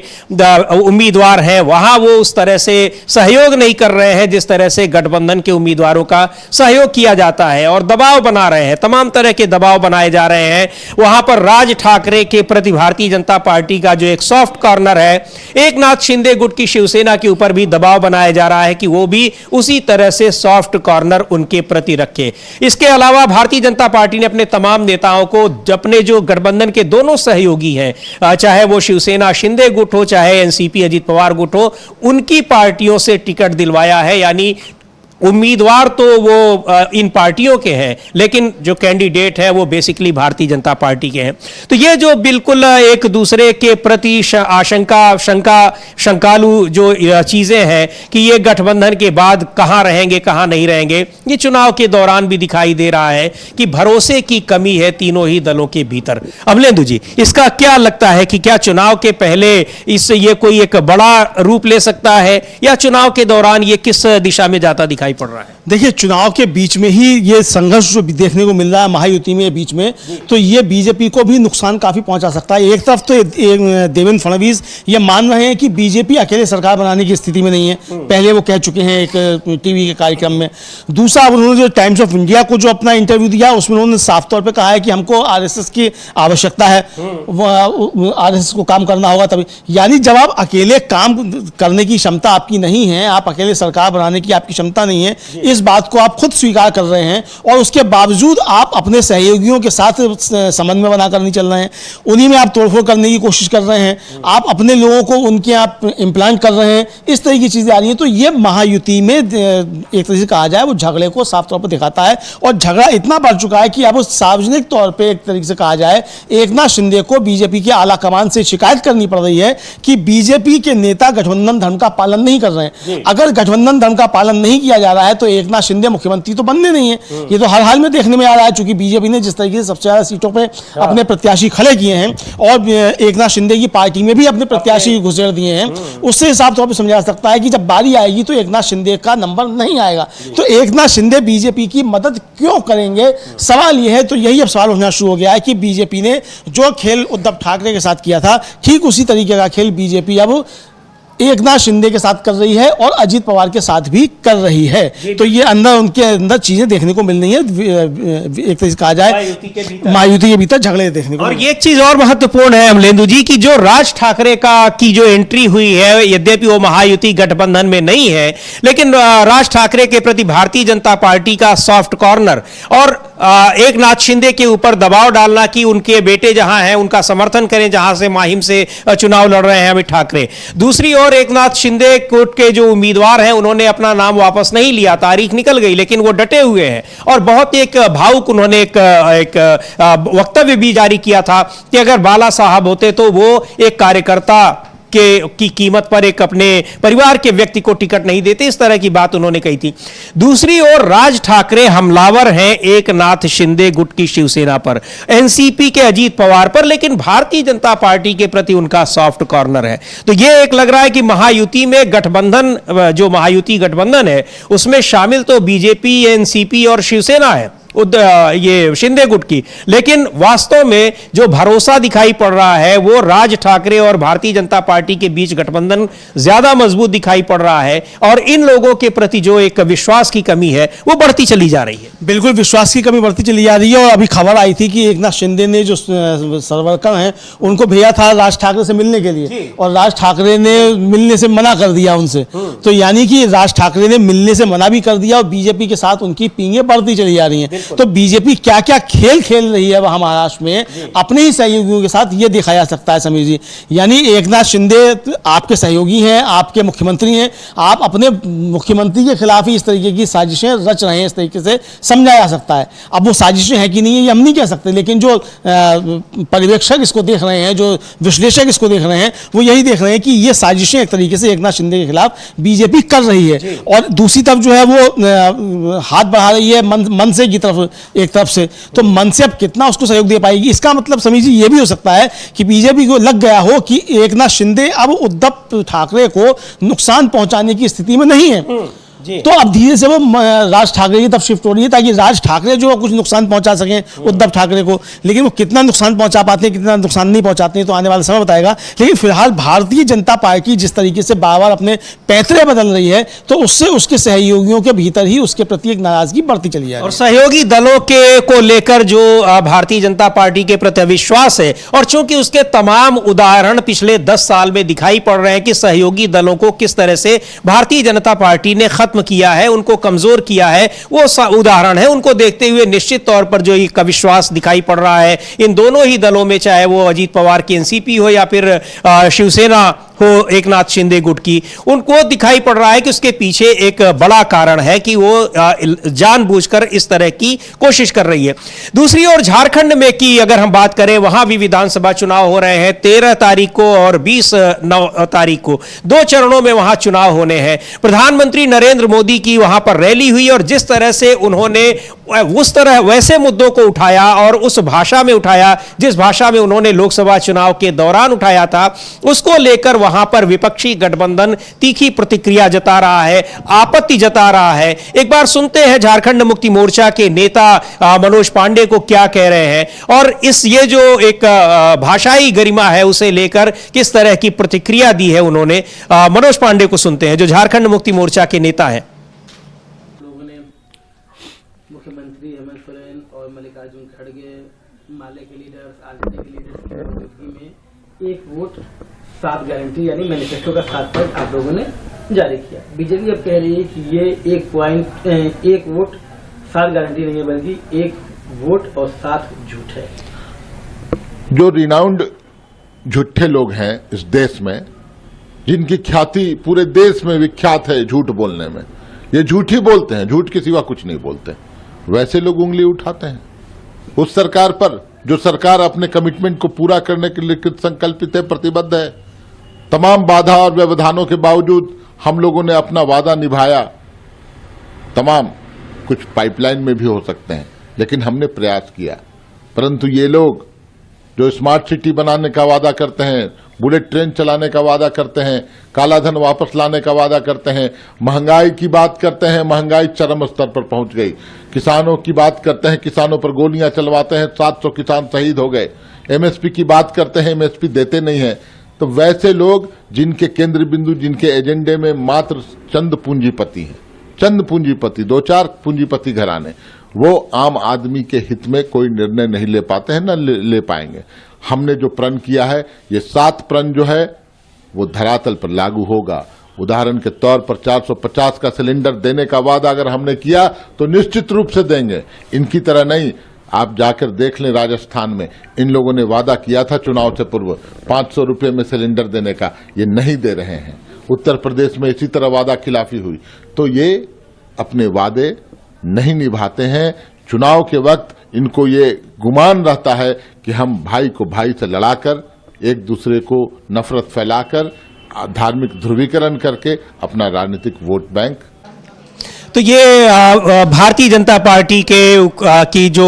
S1: उम्मीदवार हैं, वहां वो उस तरह से सहयोग नहीं कर रहे हैं जिस तरह से गठबंधन के उम्मीदवारों का सहयोग किया जाता है, और दबाव बना रहे हैं, तमाम तरह के दबाव बनाए जा रहे हैं। वहां पर राज ठाकरे के प्रति भारतीय जनता पार्टी का जो एक सॉफ्ट कॉर्नर है, एकनाथ शिंदे गुट की शिवसेना के ऊपर भी दबाव बनाया जा रहा है कि वो भी उसी तरह से सॉफ्ट कॉर्नर उनके प्रति रखे। इसके अलावा भारतीय जनता पार्टी ने अपने तमाम नेताओं को, अपने जो गठबंधन के दोनों सहयोगी हैं, चाहे वो शिवसेना शिंदे गुट हो, चाहे एनसीपी अजित पवार गुट हो, उनकी पार्टियों से टिकट दिलवाया है। यानी उम्मीदवार तो वो इन पार्टियों के हैं, लेकिन जो कैंडिडेट है वो बेसिकली भारतीय जनता पार्टी के हैं। तो ये जो बिल्कुल एक दूसरे के प्रति शंकालु जो चीजें हैं कि ये गठबंधन के बाद कहां रहेंगे कहां नहीं रहेंगे, ये चुनाव के दौरान भी दिखाई दे रहा है कि भरोसे की कमी है तीनों ही दलों के भीतर। अमलेंदु जी, इसका क्या लगता है कि क्या चुनाव के पहले इससे ये कोई एक बड़ा रूप ले सकता है, या चुनाव के दौरान ये किस दिशा में जाता दिखाई पड़ रहा है?
S2: देखिए, चुनाव के बीच में ही ये संघर्ष जो देखने को मिल रहा है महायुति में बीच में, तो ये बीजेपी को भी नुकसान काफी पहुंचा सकता है। एक तरफ तो देवेंद्र फडणवीस ये मान रहे हैं कि बीजेपी अकेले सरकार बनाने की स्थिति में नहीं है, पहले वो कह चुके हैं एक टीवी के कार्यक्रम में। दूसरा, उन्होंने जो टाइम्स ऑफ इंडिया को जो अपना इंटरव्यू दिया उसमें उन्होंने साफ तौर पर कहा है कि हमको आरएसएस की आवश्यकता है, आरएसएस को काम करना होगा तभी। यानी जब आप अकेले काम करने की क्षमता आपकी नहीं है, आप अकेले सरकार बनाने की आपकी क्षमता नहीं है, इस बात को आप खुद स्वीकार कर रहे हैं, और उसके बावजूद आप अपने सहयोगियों के साथ समन्वय बनाकर नहीं चल रहे हैं, उन्हीं में आप तोड़फोड़ करने की कोशिश कर रहे हैं, आप अपने लोगों को उनके आप इम्प्लांट कर रहे हैं, इस तरह की चीजें आ रही हैं। तो ये महायुति में एक तरह से कहा जाए वो झगड़े को साफ तौर पर दिखाता है, और झगड़ा इतना बढ़ चुका है कि अब सार्वजनिक तौर पर एक तरीके से कहा जाए एकनाथ शिंदे को बीजेपी के आला कमान से शिकायत करनी पड़ रही है कि बीजेपी के नेता गठबंधन धर्म का पालन नहीं कर रहे हैं। अगर गठबंधन धर्म का पालन नहीं किया जा रहा है तो एकनाथ शिंदे मुख्यमंत्री तो बनने नहीं है। ये तो हर हाल में देखने में आ रहा है, चूंकि बीजेपी ने जिस तरीके से सबसे ज्यादा सीटों पे अपने प्रत्याशी खड़े किए हैं और एकनाथ शिंदे की पार्टी में भी अपने प्रत्याशी घुसेड़ दिए हैं, उससे हिसाब तौर पर समझा जा सकता है कि जब बारी आएगी तो एकनाथ शिंदे का नंबर नहीं आएगा। तो एकनाथ शिंदे बीजेपी की मदद क्यों करेंगे, सवाल यह है। तो यही अब सवाल होना शुरू हो गया है कि बीजेपी ने जो खेल उद्धव ठाकरे के साथ किया था, ठीक उसी तरीके का खेल बीजेपी अब एकनाथ शिंदे के साथ कर रही है और अजित पवार के साथ भी कर रही है। तो ये उनके अंदर चीजें देखने को मिल रही है, एक तरह से कहा जाए महायुति के भीतर झगड़े देखने को।
S1: और ये एक चीज और महत्वपूर्ण है अमलेंदु जी की जो राज ठाकरे की जो एंट्री हुई है, यद्यपि वो महायुति गठबंधन में नहीं है, लेकिन राज ठाकरे के प्रति भारतीय जनता पार्टी का सॉफ्ट कॉर्नर और एकनाथ शिंदे के ऊपर दबाव डालना कि उनके बेटे जहां हैं उनका समर्थन करें, जहां से माहिम से चुनाव लड़ रहे हैं अमित ठाकरे। दूसरी ओर एकनाथ शिंदे कोट के जो उम्मीदवार हैं उन्होंने अपना नाम वापस नहीं लिया, तारीख निकल गई, लेकिन वो डटे हुए हैं और बहुत एक भावुक उन्होंने एक वक्तव्य भी जारी किया था कि अगर बाला साहब होते तो वो एक कार्यकर्ता की कीमत पर एक अपने परिवार के व्यक्ति को टिकट नहीं देते, इस तरह की बात उन्होंने कही थी। दूसरी ओर राज ठाकरे हमलावर हैं एकनाथ शिंदे गुट की शिवसेना पर, एनसीपी के अजीत पवार पर, लेकिन भारतीय जनता पार्टी के प्रति उनका सॉफ्ट कॉर्नर है। तो यह एक लग रहा है कि महायुति में गठबंधन, जो महायुति गठबंधन है उसमें शामिल तो बीजेपी, एनसीपी और शिवसेना है, ये शिंदे गुट की, लेकिन वास्तव में जो भरोसा दिखाई पड़ रहा है वो राज ठाकरे और भारतीय जनता पार्टी के बीच गठबंधन ज्यादा मजबूत दिखाई पड़ रहा है और इन लोगों के प्रति जो एक विश्वास की कमी है वो बढ़ती चली जा रही है।
S2: बिल्कुल विश्वास की कमी बढ़ती चली जा रही है। और अभी खबर आई थी कि एकनाथ शिंदे ने जो सरवरकर हैं उनको भेजा था राज ठाकरे से मिलने के लिए और राज ठाकरे ने मिलने से मना कर दिया उनसे। तो यानी कि राज ठाकरे ने मिलने से मना भी कर दिया और बीजेपी के साथ उनकी पींगे बढ़ती चली जा रही हैं। तो बीजेपी क्या क्या खेल खेल रही है वहां महाराष्ट्र में अपने ही सहयोगियों के साथ, ये देखा जा सकता है समीर जी। यानी एकनाथ शिंदे आपके सहयोगी हैं, आपके मुख्यमंत्री हैं, आप अपने मुख्यमंत्री के खिलाफ ही इस तरीके की साजिशें रच रहे हैं, इस तरीके से समझा जा सकता है। अब वो साजिशें हैं कि नहीं है ये हम नहीं कह सकते, लेकिन जो पर्यवेक्षक इसको देख रहे हैं, जो विश्लेषक इसको देख रहे हैं, वो यही देख रहे हैं कि ये साजिशें एक तरीके से एकनाथ शिंदे के खिलाफ बीजेपी कर रही है। और दूसरी तरफ जो है वो हाथ बढ़ा रही है मनसे की तरफ, एक तरफ से। तो मनसे अब कितना उसको सहयोग दे पाएगी, इसका मतलब समीर जी ये भी हो सकता है कि बीजेपी को लग गया हो कि एकनाथ शिंदे अब उद्धव ठाकरे को नुकसान पहुंचाने की स्थिति में नहीं है। तो अब धीरे से वो राज ठाकरे की तरफ शिफ्ट हो रही है ताकि राज ठाकरे जो कुछ नुकसान पहुंचा सकें उद्धव ठाकरे को। लेकिन वो कितना नुकसान पहुंचा पाते हैं, कितना नुकसान नहीं पहुंचाते हैं, तो आने वाला समय बताएगा। लेकिन फिलहाल भारतीय जनता पार्टी जिस तरीके से बार बार अपने पैतरे बदल रही है, तो उससे उसके सहयोगियों के भीतर ही उसके प्रति एक नाराजगी बढ़ती चली है।
S1: और सहयोगी दलों के को लेकर जो भारतीय जनता पार्टी के प्रति अविश्वास है, और चूंकि उसके तमाम उदाहरण पिछले 10 साल में दिखाई पड़ रहे हैं कि सहयोगी दलों को किस तरह से भारतीय जनता पार्टी ने खत्म किया है, उनको कमजोर किया है, वो उदाहरण है। उनको देखते हुए निश्चित तौर पर जो एक अविश्वास दिखाई पड़ रहा है इन दोनों ही दलों में, चाहे वो अजीत पवार की एनसीपी हो या फिर शिवसेना हो एकनाथ शिंदे गुट की, उनको दिखाई पड़ रहा है कि उसके पीछे एक बड़ा कारण है कि वो जानबूझकर इस तरह की कोशिश कर रही है। दूसरी ओर झारखंड में की अगर हम बात करें, वहां भी विधानसभा चुनाव हो रहे हैं 13 तारीख को और 20 तारीख को, 2 चरणों में वहां चुनाव होने हैं। प्रधानमंत्री नरेंद्र मोदी की वहां पर रैली हुई और जिस तरह से उन्होंने उस तरह वैसे मुद्दों को उठाया और उस भाषा में उठाया जिस भाषा में उन्होंने लोकसभा चुनाव के दौरान उठाया था, उसको लेकर वहां पर विपक्षी गठबंधन तीखी प्रतिक्रिया जता रहा है, आपत्ति जता रहा है। एक बार सुनते हैं झारखंड मुक्ति मोर्चा के नेता मनोज पांडे को क्या कह रहे हैं और इस ये जो एक भाषाई गरिमा है उसे लेकर किस तरह की प्रतिक्रिया दी है उन्होंने। मनोज पांडे को सुनते हैं जो झारखंड मुक्ति मोर्चा के नेता हैं।
S7: लोगों ने मुख्यमंत्री हेमंत सोरेन और मल्लिकार्जुन खड़गे, माले के लीडर्स, आरजेडी के लीडर्स की मौजूदगी में एक वोट 7 गारंटी यानी मैनिफेस्टो का 7 पॉइंट आप लोगों ने जारी किया। बीजेपी अब कह रही है कि ये एक वोट 7 गारंटी नहीं है बल्कि 1 वोट और 7 झूठ है।
S8: जो रिनाउंड झूठे लोग हैं इस देश में, जिनकी ख्याति पूरे देश में विख्यात है झूठ बोलने में, ये झूठ ही बोलते हैं, झूठ के सिवा कुछ नहीं बोलते, वैसे लोग उंगली उठाते हैं उस सरकार पर जो सरकार अपने कमिटमेंट को पूरा करने के लिए कृत संकल्पित है, प्रतिबद्ध है। तमाम बाधा और व्यवधानों के बावजूद हम लोगों ने अपना वादा निभाया। तमाम कुछ पाइपलाइन में भी हो सकते हैं, लेकिन हमने प्रयास किया। परंतु ये लोग जो स्मार्ट सिटी बनाने का वादा करते हैं, बुलेट ट्रेन चलाने का वादा करते हैं, काला धन वापस लाने का वादा करते हैं, महंगाई की बात करते हैं, महंगाई चरम स्तर पर पहुंच गई, किसानों की बात करते हैं, किसानों पर गोलियां चलवाते हैं, 700 किसान शहीद हो गए, एमएसपी की बात करते हैं, एमएसपी देते नहीं है। तो वैसे लोग जिनके केंद्र बिंदु, जिनके एजेंडे में मात्र चंद पूंजीपति हैं, चंद पूंजीपति, 2-4 पूंजीपति घराने, वो आम आदमी के हित में कोई निर्णय नहीं ले पाते हैं, न ले पाएंगे। हमने जो प्रण किया है, ये 7 प्रण जो है वो धरातल पर लागू होगा। उदाहरण के तौर पर 450 का सिलेंडर देने का वादा अगर हमने किया तो निश्चित रूप से देंगे। इनकी तरह नहीं, आप जाकर देख लें राजस्थान में इन लोगों ने वादा किया था चुनाव से पूर्व 500 रुपये में सिलेंडर देने का, ये नहीं दे रहे हैं। उत्तर प्रदेश में इसी तरह वादा खिलाफी हुई। तो ये अपने वादे नहीं निभाते हैं। चुनाव के वक्त इनको ये गुमान रहता है कि हम भाई को भाई से लड़ाकर, एक दूसरे को नफरत फैलाकर, धार्मिक ध्रुवीकरण करके अपना राजनीतिक वोट बैंक।
S1: तो ये भारतीय जनता पार्टी की जो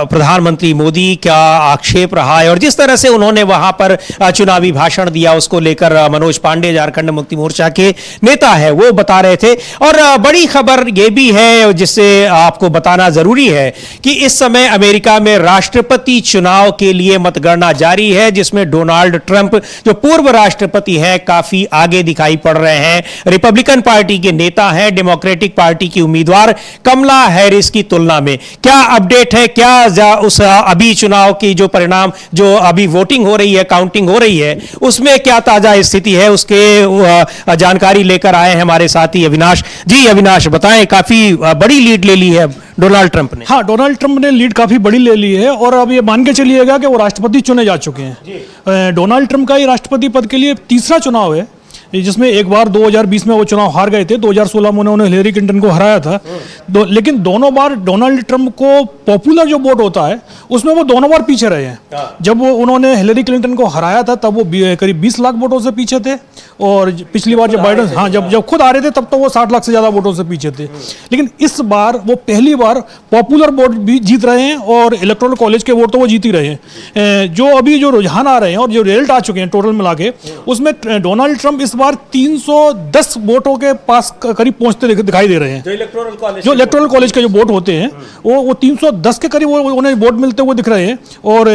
S1: प्रधानमंत्री मोदी का आक्षेप रहा है और जिस तरह से उन्होंने वहां पर चुनावी भाषण दिया, उसको लेकर मनोज पांडे झारखंड मुक्ति मोर्चा के नेता है वो बता रहे थे। और बड़ी खबर ये भी है जिससे आपको बताना जरूरी है कि इस समय अमेरिका में राष्ट्रपति चुनाव के लिए मतगणना जारी है, जिसमें डोनाल्ड ट्रंप जो पूर्व राष्ट्रपति है काफी आगे दिखाई पड़ रहे हैं। रिपब्लिकन पार्टी के नेता हैं डेमोक्रेटिक पार्टी की उम्मीदवार कमला हैरिस की तुलना में। क्या अपडेट है, क्या उस अभी चुनाव की जो परिणाम, जो अभी वोटिंग हो रही है, काउंटिंग हो रही है, उसमें क्या ताजा स्थिति है, उसके जानकारी लेकर आए हैं हमारे साथी अविनाश जी। अविनाश बताएं, काफी बड़ी लीड ले ली है डोनाल्ड ट्रंप ने।
S9: हाँ, डोनाल्ड ट्रंप ने लीड काफी बड़ी ले ली है और अब ये मान के चलिएगा कि वो राष्ट्रपति चुने जा चुके हैं। डोनाल्ड ट्रंप का ये राष्ट्रपति पद के लिए तीसरा चुनाव है, जिसमें एक बार 2020 में वो चुनाव हार गए थे, 2016 में उन्होंने हिलेरी क्लिंटन को हराया था। लेकिन दोनों बार डोनाल्ड ट्रंप को पॉपुलर जो वोट होता है उसमें वो दोनों बार पीछे रहे हैं। जब वो उन्होंने हिलेरी क्लिंटन को हराया था तब वो करीब 20 लाख वोटों से पीछे थे, और पिछली बार जब बाइडेन जब खुद आ रहे थे तब तो वो 60 लाख से ज्यादा वोटों से पीछे थे। लेकिन इस बार वो पहली बार पॉपुलर वोट भी जीत रहे हैं और इलेक्टोरल कॉलेज के वोट तो वो जीत ही रहे हैं। जो अभी जो रुझान आ रहे हैं और जो रिजल्ट आ चुके हैं टोटल मिला के, उसमें डोनाल्ड ट्रंप इस बार 310 वोटों के पास करीब पहुंचते दिखाई दे रहे हैं। जो इलेक्टोरल कॉलेज के जो वोट होते हैं वो 310 के करीब उन्हें वोट मिलते हुए दिख रहे हैं, और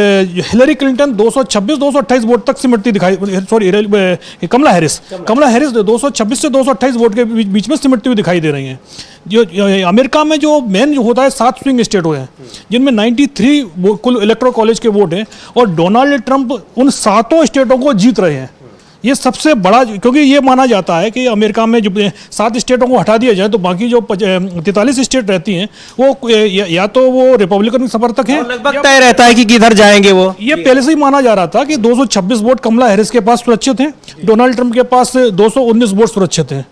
S9: हिलेरी क्लिंटन 226-228 वोट तक सिमटती दिखाई, कमला हैरिस 226 से 228 वोट के बीच में सिमटती हुई दिखाई दे रही हैं। जो अमेरिका में जो मेन जो होता है 7 स्विंग स्टेट हैं, जिनमें 93 कुल इलेक्टोरल कॉलेज के वोट हैं, और डोनाल्ड ट्रंप उन 7 स्टेटों को जीत रहे हैं। ये सबसे बड़ा, क्योंकि ये माना जाता है कि अमेरिका में जो 7 स्टेटों को हटा दिया जाए तो बाकी जो 43 स्टेट रहती हैं वो या तो वो रिपब्लिकन समर्थक हैं,
S1: लगभग तय रहता है कि किधर जाएंगे वो।
S9: ये पहले से ही माना जा रहा था कि 226 वोट कमला हैरिस के पास सुरक्षित हैं, डोनाल्ड ट्रंप के पास 219 वोट सुरक्षित हैं।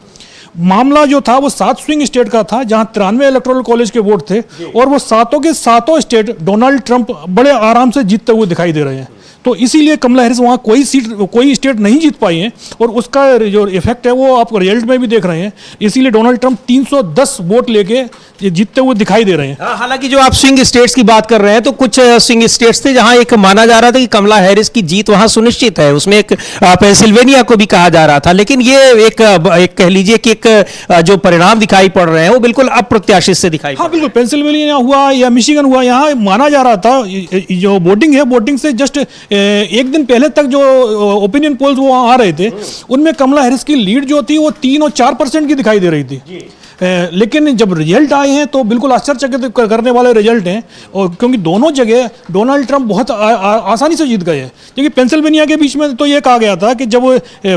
S9: मामला जो था वो 7 स्विंग स्टेट का था, जहां 93 इलेक्टोरल कॉलेज के वोट थे, और वो 7 के 7 स्टेट डोनाल्ड ट्रंप बड़े आराम से जीतते हुए दिखाई दे रहे हैं। तो इसीलिए कमला हैरिस वहाँ कोई स्टेट नहीं जीत पाई है, और उसका जो इफेक्ट है वो आप रिजल्ट में भी देख रहे हैं। इसीलिए डोनाल्ड ट्रंप 310 वोट लेके जीतते हुए दिखाई दे रहे हैं।
S1: हालांकि जो आप स्विंग स्टेट्स की बात कर रहे हैं, तो कुछ स्विंग स्टेट्स थे जहां एक माना जा रहा था कि कमला हैरिस की जीत वहां सुनिश्चित है। उसमें एक पेंसिल्वेनिया को भी कहा जा रहा था, लेकिन ये एक कह लीजिए कि एक जो परिणाम दिखाई पड़ रहे हैं वो बिल्कुल अप्रत्याशित से दिखाई।
S9: हाँ बिल्कुल, पेंसिल्वेनिया हुआ या मिशिगन हुआ, यहाँ माना जा रहा था जो वोटिंग है, वोटिंग से जस्ट एक दिन पहले तक जो ओपिनियन पोल्स वो आ रहे थे, उनमें कमला हैरिस की लीड जो थी वो 3 और 4% की दिखाई दे रही थी। लेकिन जब रिजल्ट आए हैं तो बिल्कुल आश्चर्यचकित करने वाले रिजल्ट हैं, और क्योंकि दोनों जगह डोनाल्ड ट्रंप बहुत आसानी से जीत गए हैं। क्योंकि पेंसिल्वेनिया के बीच में तो ये कहा गया था कि जब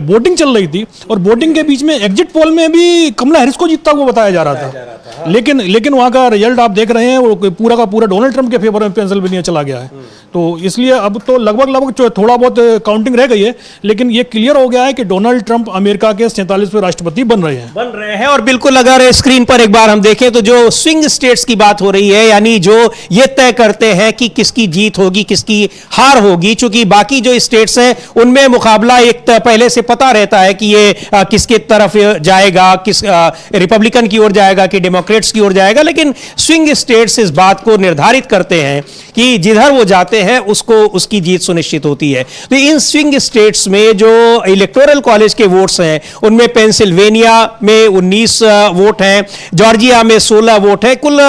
S9: वोटिंग चल रही थी और वोटिंग के बीच में एग्जिट पोल में भी कमला हैरिस को जीतता हुआ बताया जा रहा था, लेकिन वहाँ का रिजल्ट आप देख रहे हैं वो पूरा का पूरा डोनाल्ड ट्रंप के फेवर में पेंसिल्वेनिया चला गया है। तो इसलिए अब तो लगभग थोड़ा बहुत काउंटिंग रह गई है, लेकिन ये क्लियर हो गया है कि डोनाल्ड ट्रंप अमेरिका के 47वें राष्ट्रपति बन रहे हैं।
S1: और बिल्कुल अगर स्क्रीन पर एक बार हम देखें तो जो स्विंग स्टेट्स की बात हो रही है, यानी जो ये तय करते हैं कि किसकी जीत होगी किसकी हार होगी, चूंकि बाकी जो स्टेट्स हैं उनमें मुकाबला एक पहले से पता रहता है कि ये किसके तरफ जाएगा, किस रिपब्लिकन की ओर जाएगा कि डेमोक्रेट्स की ओर जाएगा। लेकिन स्विंग स्टेट्स इस बात को निर्धारित करते हैं कि जिधर वो जाते हैं उसको उसकी जीत सुनिश्चित होती है। तो इन स्विंग स्टेट्स में जो इलेक्टोरल कॉलेज के वोट्स हैं उनमें पेंसिल्वेनिया में 19 वोट हैं, जॉर्जिया में 16 वोट है, कुल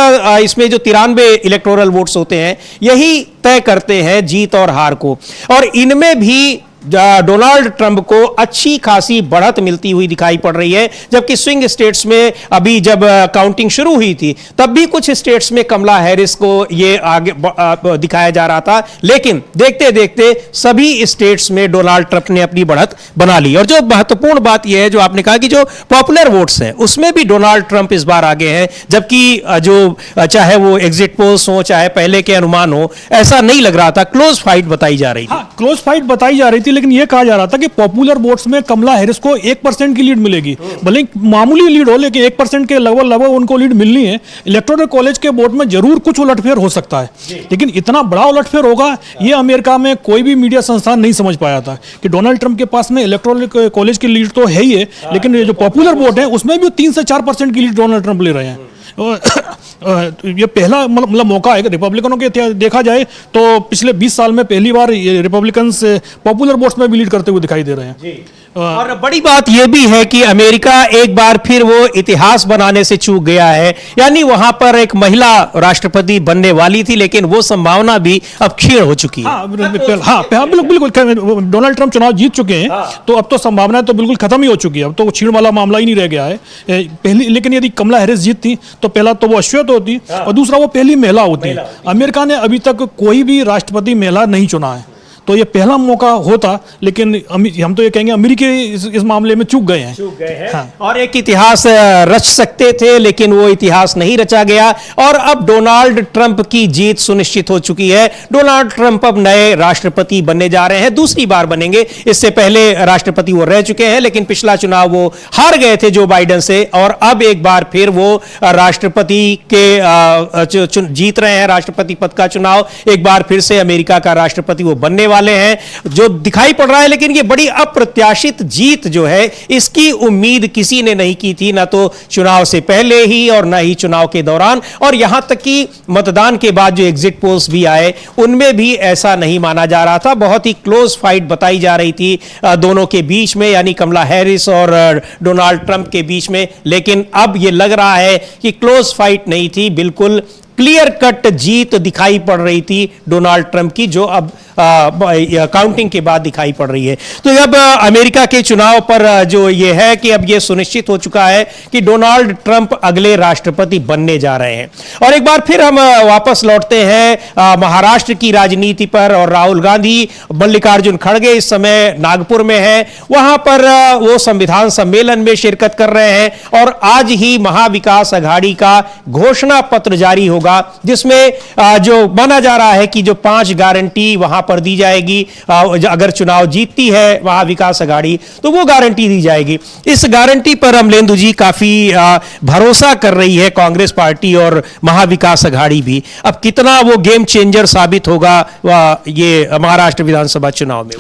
S1: इसमें जो 93 इलेक्टोरल वोट्स होते हैं यही तय करते हैं जीत और हार को। और इनमें भी डोनाल्ड ट्रंप को अच्छी खासी बढ़त मिलती हुई दिखाई पड़ रही है, जबकि स्विंग स्टेट्स में अभी जब काउंटिंग शुरू हुई थी तब भी कुछ स्टेट्स में कमला हैरिस को ये आगे दिखाया जा रहा था, लेकिन देखते देखते सभी स्टेट्स में डोनाल्ड ट्रंप ने अपनी बढ़त बना ली। और जो महत्वपूर्ण बात यह है जो आपने कहा कि जो पॉपुलर वोट्स हैं उसमें भी डोनाल्ड ट्रंप इस बार आगे हैं, जबकि जो चाहे वो एग्जिट पोल्स हो चाहे पहले के अनुमान हो, ऐसा नहीं लग रहा था, क्लोज फाइट बताई जा रही थी।
S9: क्लोज फाइट बताई जा रही थी, लेकिन यह कहा जा रहा था कि पॉपुलर वोट्स में कमला हैरिस को 1% की लीड मिलेगी, भले मामूली लीड हो, लेकिन 1% के लगभग उनको लीड मिलनी है। इलेक्टोरल कॉलेज के वोट में जरूर कुछ उलटफेर हो सकता है, लेकिन इतना बड़ा उलटफेर होगा यह अमेरिका में कोई भी मीडिया संस्थान नहीं समझ पाया था। कि डोनाल्ड ट्रंप के पास में इलेक्टोरल कॉलेज की लीड तो है ही है, लेकिन जो पॉपुलर वोट है उसमें भी 3 से 4% की लीड डोनाल्ड ट्रंप ले रहे हैं। ये पहला मतलब मौका है रिपब्लिकनों के देखा जाए तो पिछले 20 साल में पहली बार ये रिपब्लिकन्स पॉपुलर वोट्स में भी लीड करते हुए दिखाई दे रहे हैं।
S1: और बड़ी बात यह भी है कि अमेरिका एक बार फिर वो इतिहास बनाने से चूक गया है, यानी वहां पर एक महिला राष्ट्रपति बनने वाली थी लेकिन वो संभावना भी अब क्षीण हो चुकी है।
S9: बिल्कुल डोनाल्ड ट्रंप चुनाव जीत चुके हैं तो अब तो संभावना तो बिल्कुल खत्म ही हो चुकी है, अब तो क्षीण वाला मामला ही नहीं रह गया है पहली। लेकिन यदि कमला हैरिस जीतती तो पहला तो वो अश्वेत होती और दूसरा वो पहली महिला होती। अमेरिका ने अभी तक कोई भी राष्ट्रपति महिला नहीं चुना है, तो ये पहला मौका होता, लेकिन हम तो ये कहेंगे अमेरिकी इस मामले में चूक गए हैं। हाँ।
S1: और एक इतिहास रच सकते थे लेकिन वो इतिहास नहीं रचा गया और अब डोनाल्ड ट्रंप की जीत सुनिश्चित हो चुकी है। डोनाल्ड ट्रंप अब नए राष्ट्रपति बनने जा रहे हैं, दूसरी बार बनेंगे। इससे पहले राष्ट्रपति वो रह चुके हैं लेकिन पिछला चुनाव वो हार गए थे जो बाइडेन से, और अब एक बार फिर वो राष्ट्रपति के जीत रहे हैं, राष्ट्रपति पद का चुनाव। एक बार फिर से अमेरिका का राष्ट्रपति वो बनने वाले हैं जो दिखाई पड़ रहा है। लेकिन ये बड़ी अप्रत्याशित जीत जो है इसकी उम्मीद किसी ने नहीं की थी, ना तो चुनाव से पहले ही और ना ही चुनाव के दौरान, और यहां तक कि मतदान के बाद जो एग्जिट पोल्स भी आए उनमें भी ऐसा नहीं माना जा रहा था। बहुत ही क्लोज फाइट बताई जा रही थी दोनों के बीच में, यानी कमला हैरिस और डोनाल्ड ट्रंप के बीच में। लेकिन अब यह लग रहा है कि क्लोज फाइट नहीं थी, बिल्कुल क्लियर कट जीत दिखाई पड़ रही थी डोनाल्ड ट्रंप की, जो अब काउंटिंग के बाद दिखाई पड़ रही है। तो अब अमेरिका के चुनाव पर जो ये है कि अब ये सुनिश्चित हो चुका है कि डोनाल्ड ट्रंप अगले राष्ट्रपति बनने जा रहे हैं। और एक बार फिर हम वापस लौटते हैं महाराष्ट्र की राजनीति पर, और राहुल गांधी, मल्लिकार्जुन खड़गे इस समय नागपुर में है, वहां पर वो संविधान सम्मेलन में शिरकत कर रहे हैं और आज ही महाविकास अघाड़ी का घोषणा पत्र जारी होगा जिसमें जो माना जा रहा है कि जो 5 गारंटी वहां पर दी जाएगी, अगर चुनाव जीतती है महाविकास अघाड़ी तो वो गारंटी दी जाएगी। इस गारंटी पर अमलेंदु जी काफी भरोसा कर रही है कांग्रेस पार्टी और महाविकास अघाड़ी भी। अब कितना वो गेम चेंजर साबित होगा ये महाराष्ट्र विधानसभा चुनाव में?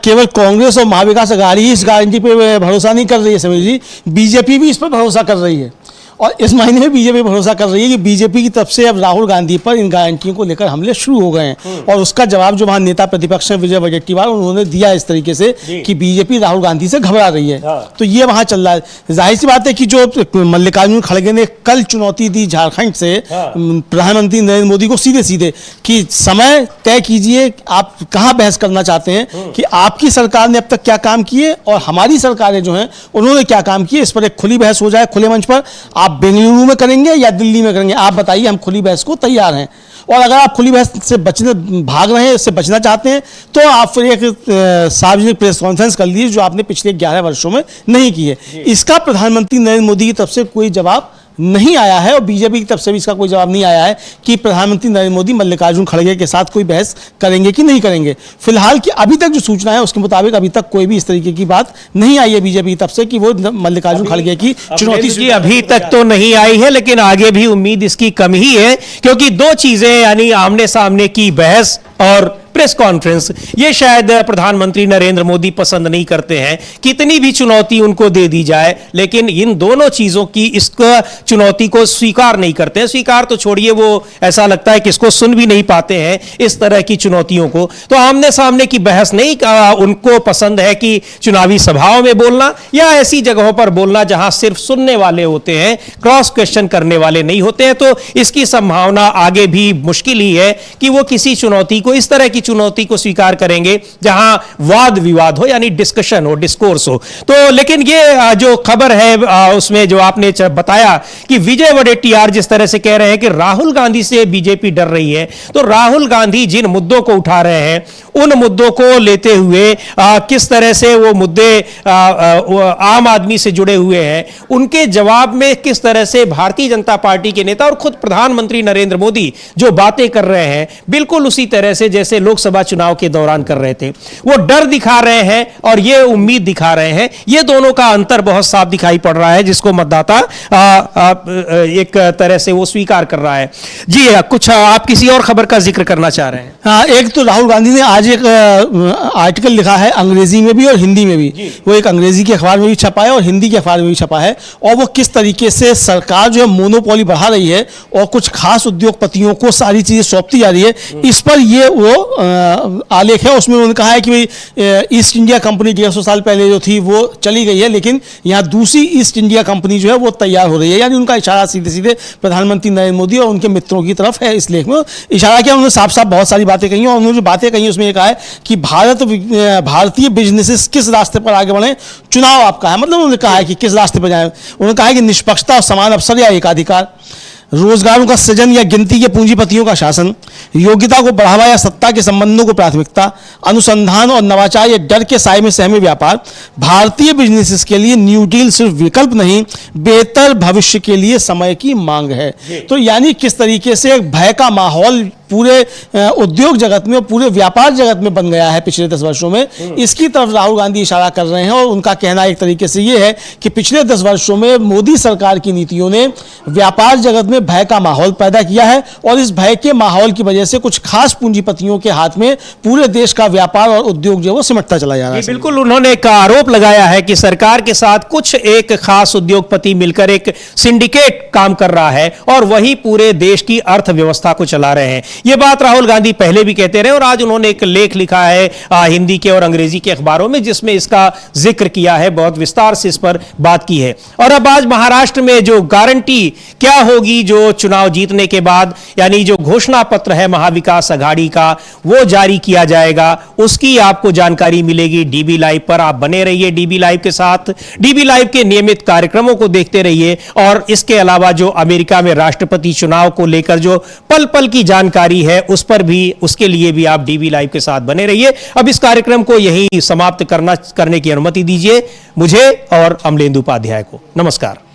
S2: केवल कांग्रेस और महाविकास अघाड़ी इस गारंटी पे भरोसा नहीं कर रही है समीर जी, बीजेपी भी इस पर भरोसा कर रही है। और इस महीने में बीजेपी भरोसा कर रही है कि बीजेपी की तरफ से अब राहुल गांधी पर इन गारंटियों को लेकर हमले शुरू हो गए हैं, और उसका जवाब जो वहां नेता प्रतिपक्ष हैं विजय वडेट्टीवार उन्होंने दिया इस तरीके से कि बीजेपी राहुल गांधी से घबरा रही है। तो ये वहां चल रहा है। जाहिर सी बात है कि जो मल्लिकार्जुन खड़गे ने कल चुनौती दी झारखंड से प्रधानमंत्री नरेंद्र मोदी को सीधे सीधे कि समय तय कीजिए, आप कहाँ बहस करना चाहते हैं, कि आपकी सरकार ने अब तक क्या काम किए और हमारी सरकारें जो हैं उन्होंने क्या काम किए, इस पर एक खुली बहस हो जाए खुले मंच पर। आप बेंगलुरु में करेंगे या दिल्ली में करेंगे, आप बताइए, हम खुली बहस को तैयार हैं। और अगर आप खुली बहस से भाग रहे हैं, इससे बचना चाहते हैं, तो आप फिर एक सार्वजनिक प्रेस कॉन्फ्रेंस कर लीजिए जो आपने पिछले 11 वर्षों में नहीं की है। इसका प्रधानमंत्री नरेंद्र मोदी की तरफ से कोई जवाब नहीं आया है और बीजेपी की तरफ से भी इसका कोई जवाब नहीं आया है कि प्रधानमंत्री नरेंद्र मोदी मल्लिकार्जुन खड़गे के साथ कोई बहस करेंगे कि नहीं करेंगे। फिलहाल की अभी तक जो सूचना है उसके मुताबिक अभी तक कोई भी इस तरीके की बात नहीं आई है बीजेपी की तरफ से कि वो मल्लिकार्जुन खड़गे की चुनौती
S1: अभी तक तो नहीं आई है, लेकिन आगे भी उम्मीद इसकी कम ही है, क्योंकि 2 चीजें यानी आमने सामने की बहस और प्रेस कॉन्फ्रेंस, ये शायद प्रधानमंत्री नरेंद्र मोदी पसंद नहीं करते हैं। कितनी भी चुनौती उनको दे दी जाए, लेकिन इन दोनों चीजों की इसको चुनौती को स्वीकार नहीं करते हैं। स्वीकार तो छोड़िए, वो ऐसा लगता है कि इसको सुन भी नहीं पाते हैं इस तरह की चुनौतियों को। तो आमने सामने की बहस नहीं, उनको पसंद है कि चुनावी सभाओं में बोलना या ऐसी जगहों पर बोलना जहां सिर्फ सुनने वाले होते हैं, क्रॉस क्वेश्चन करने वाले नहीं होते हैं। तो इसकी संभावना आगे भी मुश्किल ही है कि वो किसी चुनौती को, इस तरह की चुनौती को स्वीकार करेंगे जहां वाद विवाद हो, यानी डिस्कशन हो, डिस्कोर्स हो। तो लेकिन ये जो खबर है उसमें जो आपने बताया कि विजय वडेट्टीवार जिस तरह से कह रहे हैं कि राहुल गांधी से बीजेपी डर रही है, तो राहुल गांधी जिन मुद्दों को उठा रहे हैं उन मुद्दों को लेते हुए किस तरह से वो मुद्दे आम आदमी से जुड़े हुए हैं, उनके जवाब में किस तरह से भारतीय जनता पार्टी के नेता और खुद प्रधानमंत्री नरेंद्र मोदी जो बातें कर रहे हैं, बिल्कुल उसी तरह से जैसे लोकसभा चुनाव के दौरान कर रहे थे। वो डर दिखा रहे हैं और ये उम्मीद दिखा रहे हैं। ये दोनों का अंतर बहुत साफ दिखाई पड़ रहा है, जिसको मतदाता एक तरह से वो स्वीकार कर रहा है। जी कुछ आप किसी और खबर का जिक्र करना चाह रहे हैं?
S2: हाँ, एक तो राहुल गांधी ने आज एक आर्टिकल लिखा है अंग्रेजी में भी और हिंदी में भी। वो एक अंग्रेजी के अखबार में भी छपा है और हिंदी के अखबार में भी छपा है, और वो किस तरीके से सरकार जो है मोनोपोली बढ़ा रही है और कुछ खास उद्योगपतियों को सारी चीजें सौंपती जा रही है, इस पर ये वो आलेख है। उसमें उन्होंने कहा है कि भाई ईस्ट इंडिया कंपनी 150 साल पहले जो थी वो चली गई है, लेकिन यहाँ दूसरी ईस्ट इंडिया कंपनी जो है वो तैयार हो रही है। यानी उनका इशारा सीधे सीधे प्रधानमंत्री नरेंद्र मोदी और उनके मित्रों की तरफ है। इस लेख में इशारा किया उन्होंने, साफ साफ बहुत सारी बातें कही, और उन्होंने जो बातें कही उसमें ये कहा है कि भारतीय बिजनेसेस किस रास्ते पर आगे बढ़े, चुनाव आपका है। मतलब उन्होंने कहा है कि किस रास्ते पर जाए। उन्होंने कहा है कि निष्पक्षता और समान अवसर या एकाधिकार, रोजगारों का सृजन या गिनती के पूंजीपतियों का शासन, योग्यता को बढ़ावा या सत्ता के संबंधों को प्राथमिकता, अनुसंधान और नवाचार या डर के साए में सहमे व्यापार, भारतीय बिजनेसेस के लिए न्यू डील सिर्फ विकल्प नहीं, बेहतर भविष्य के लिए समय की मांग है। तो यानी किस तरीके से एक भय का माहौल पूरे उद्योग जगत में और पूरे व्यापार जगत में बन गया है पिछले 10 वर्षों में, इसकी तरफ राहुल गांधी इशारा कर रहे हैं। और उनका कहना एक तरीके से ये है कि पिछले 10 वर्षों में मोदी सरकार की नीतियों ने व्यापार जगत में भय का माहौल पैदा किया है, और इस भय के माहौल की वजह से कुछ खास पूंजीपतियों के हाथ में पूरे देश का व्यापार और उद्योग जो है वो सिमटता चला जा रहा है।
S1: बिल्कुल, उन्होंने एक आरोप लगाया है कि सरकार के साथ कुछ एक खास उद्योगपति मिलकर एक सिंडिकेट काम कर रहा है और वही पूरे देश की अर्थव्यवस्था को चला रहे हैं। ये बात राहुल गांधी पहले भी कहते रहे, और आज उन्होंने एक लेख लिखा है हिंदी के और अंग्रेजी के अखबारों में, जिसमें इसका जिक्र किया है, बहुत विस्तार से इस पर बात की है। और अब आज महाराष्ट्र में जो गारंटी क्या होगी जो चुनाव जीतने के बाद, यानी जो घोषणा पत्र है महाविकास अघाड़ी का, वो जारी किया जाएगा, उसकी आपको जानकारी मिलेगी डीबी लाइव पर। आप बने रहिए डीबी लाइव के साथ, डीबी लाइव के नियमित कार्यक्रमों को देखते रहिए। और इसके अलावा जो अमेरिका में राष्ट्रपति चुनाव को लेकर जो पल पल की जानकारी है, उस पर भी, उसके लिए भी आप डीबी लाइव के साथ बने रहिए। अब इस कार्यक्रम को यहीं समाप्त करने की अनुमति दीजिए मुझे और अमलेंदु उपाध्याय को। नमस्कार।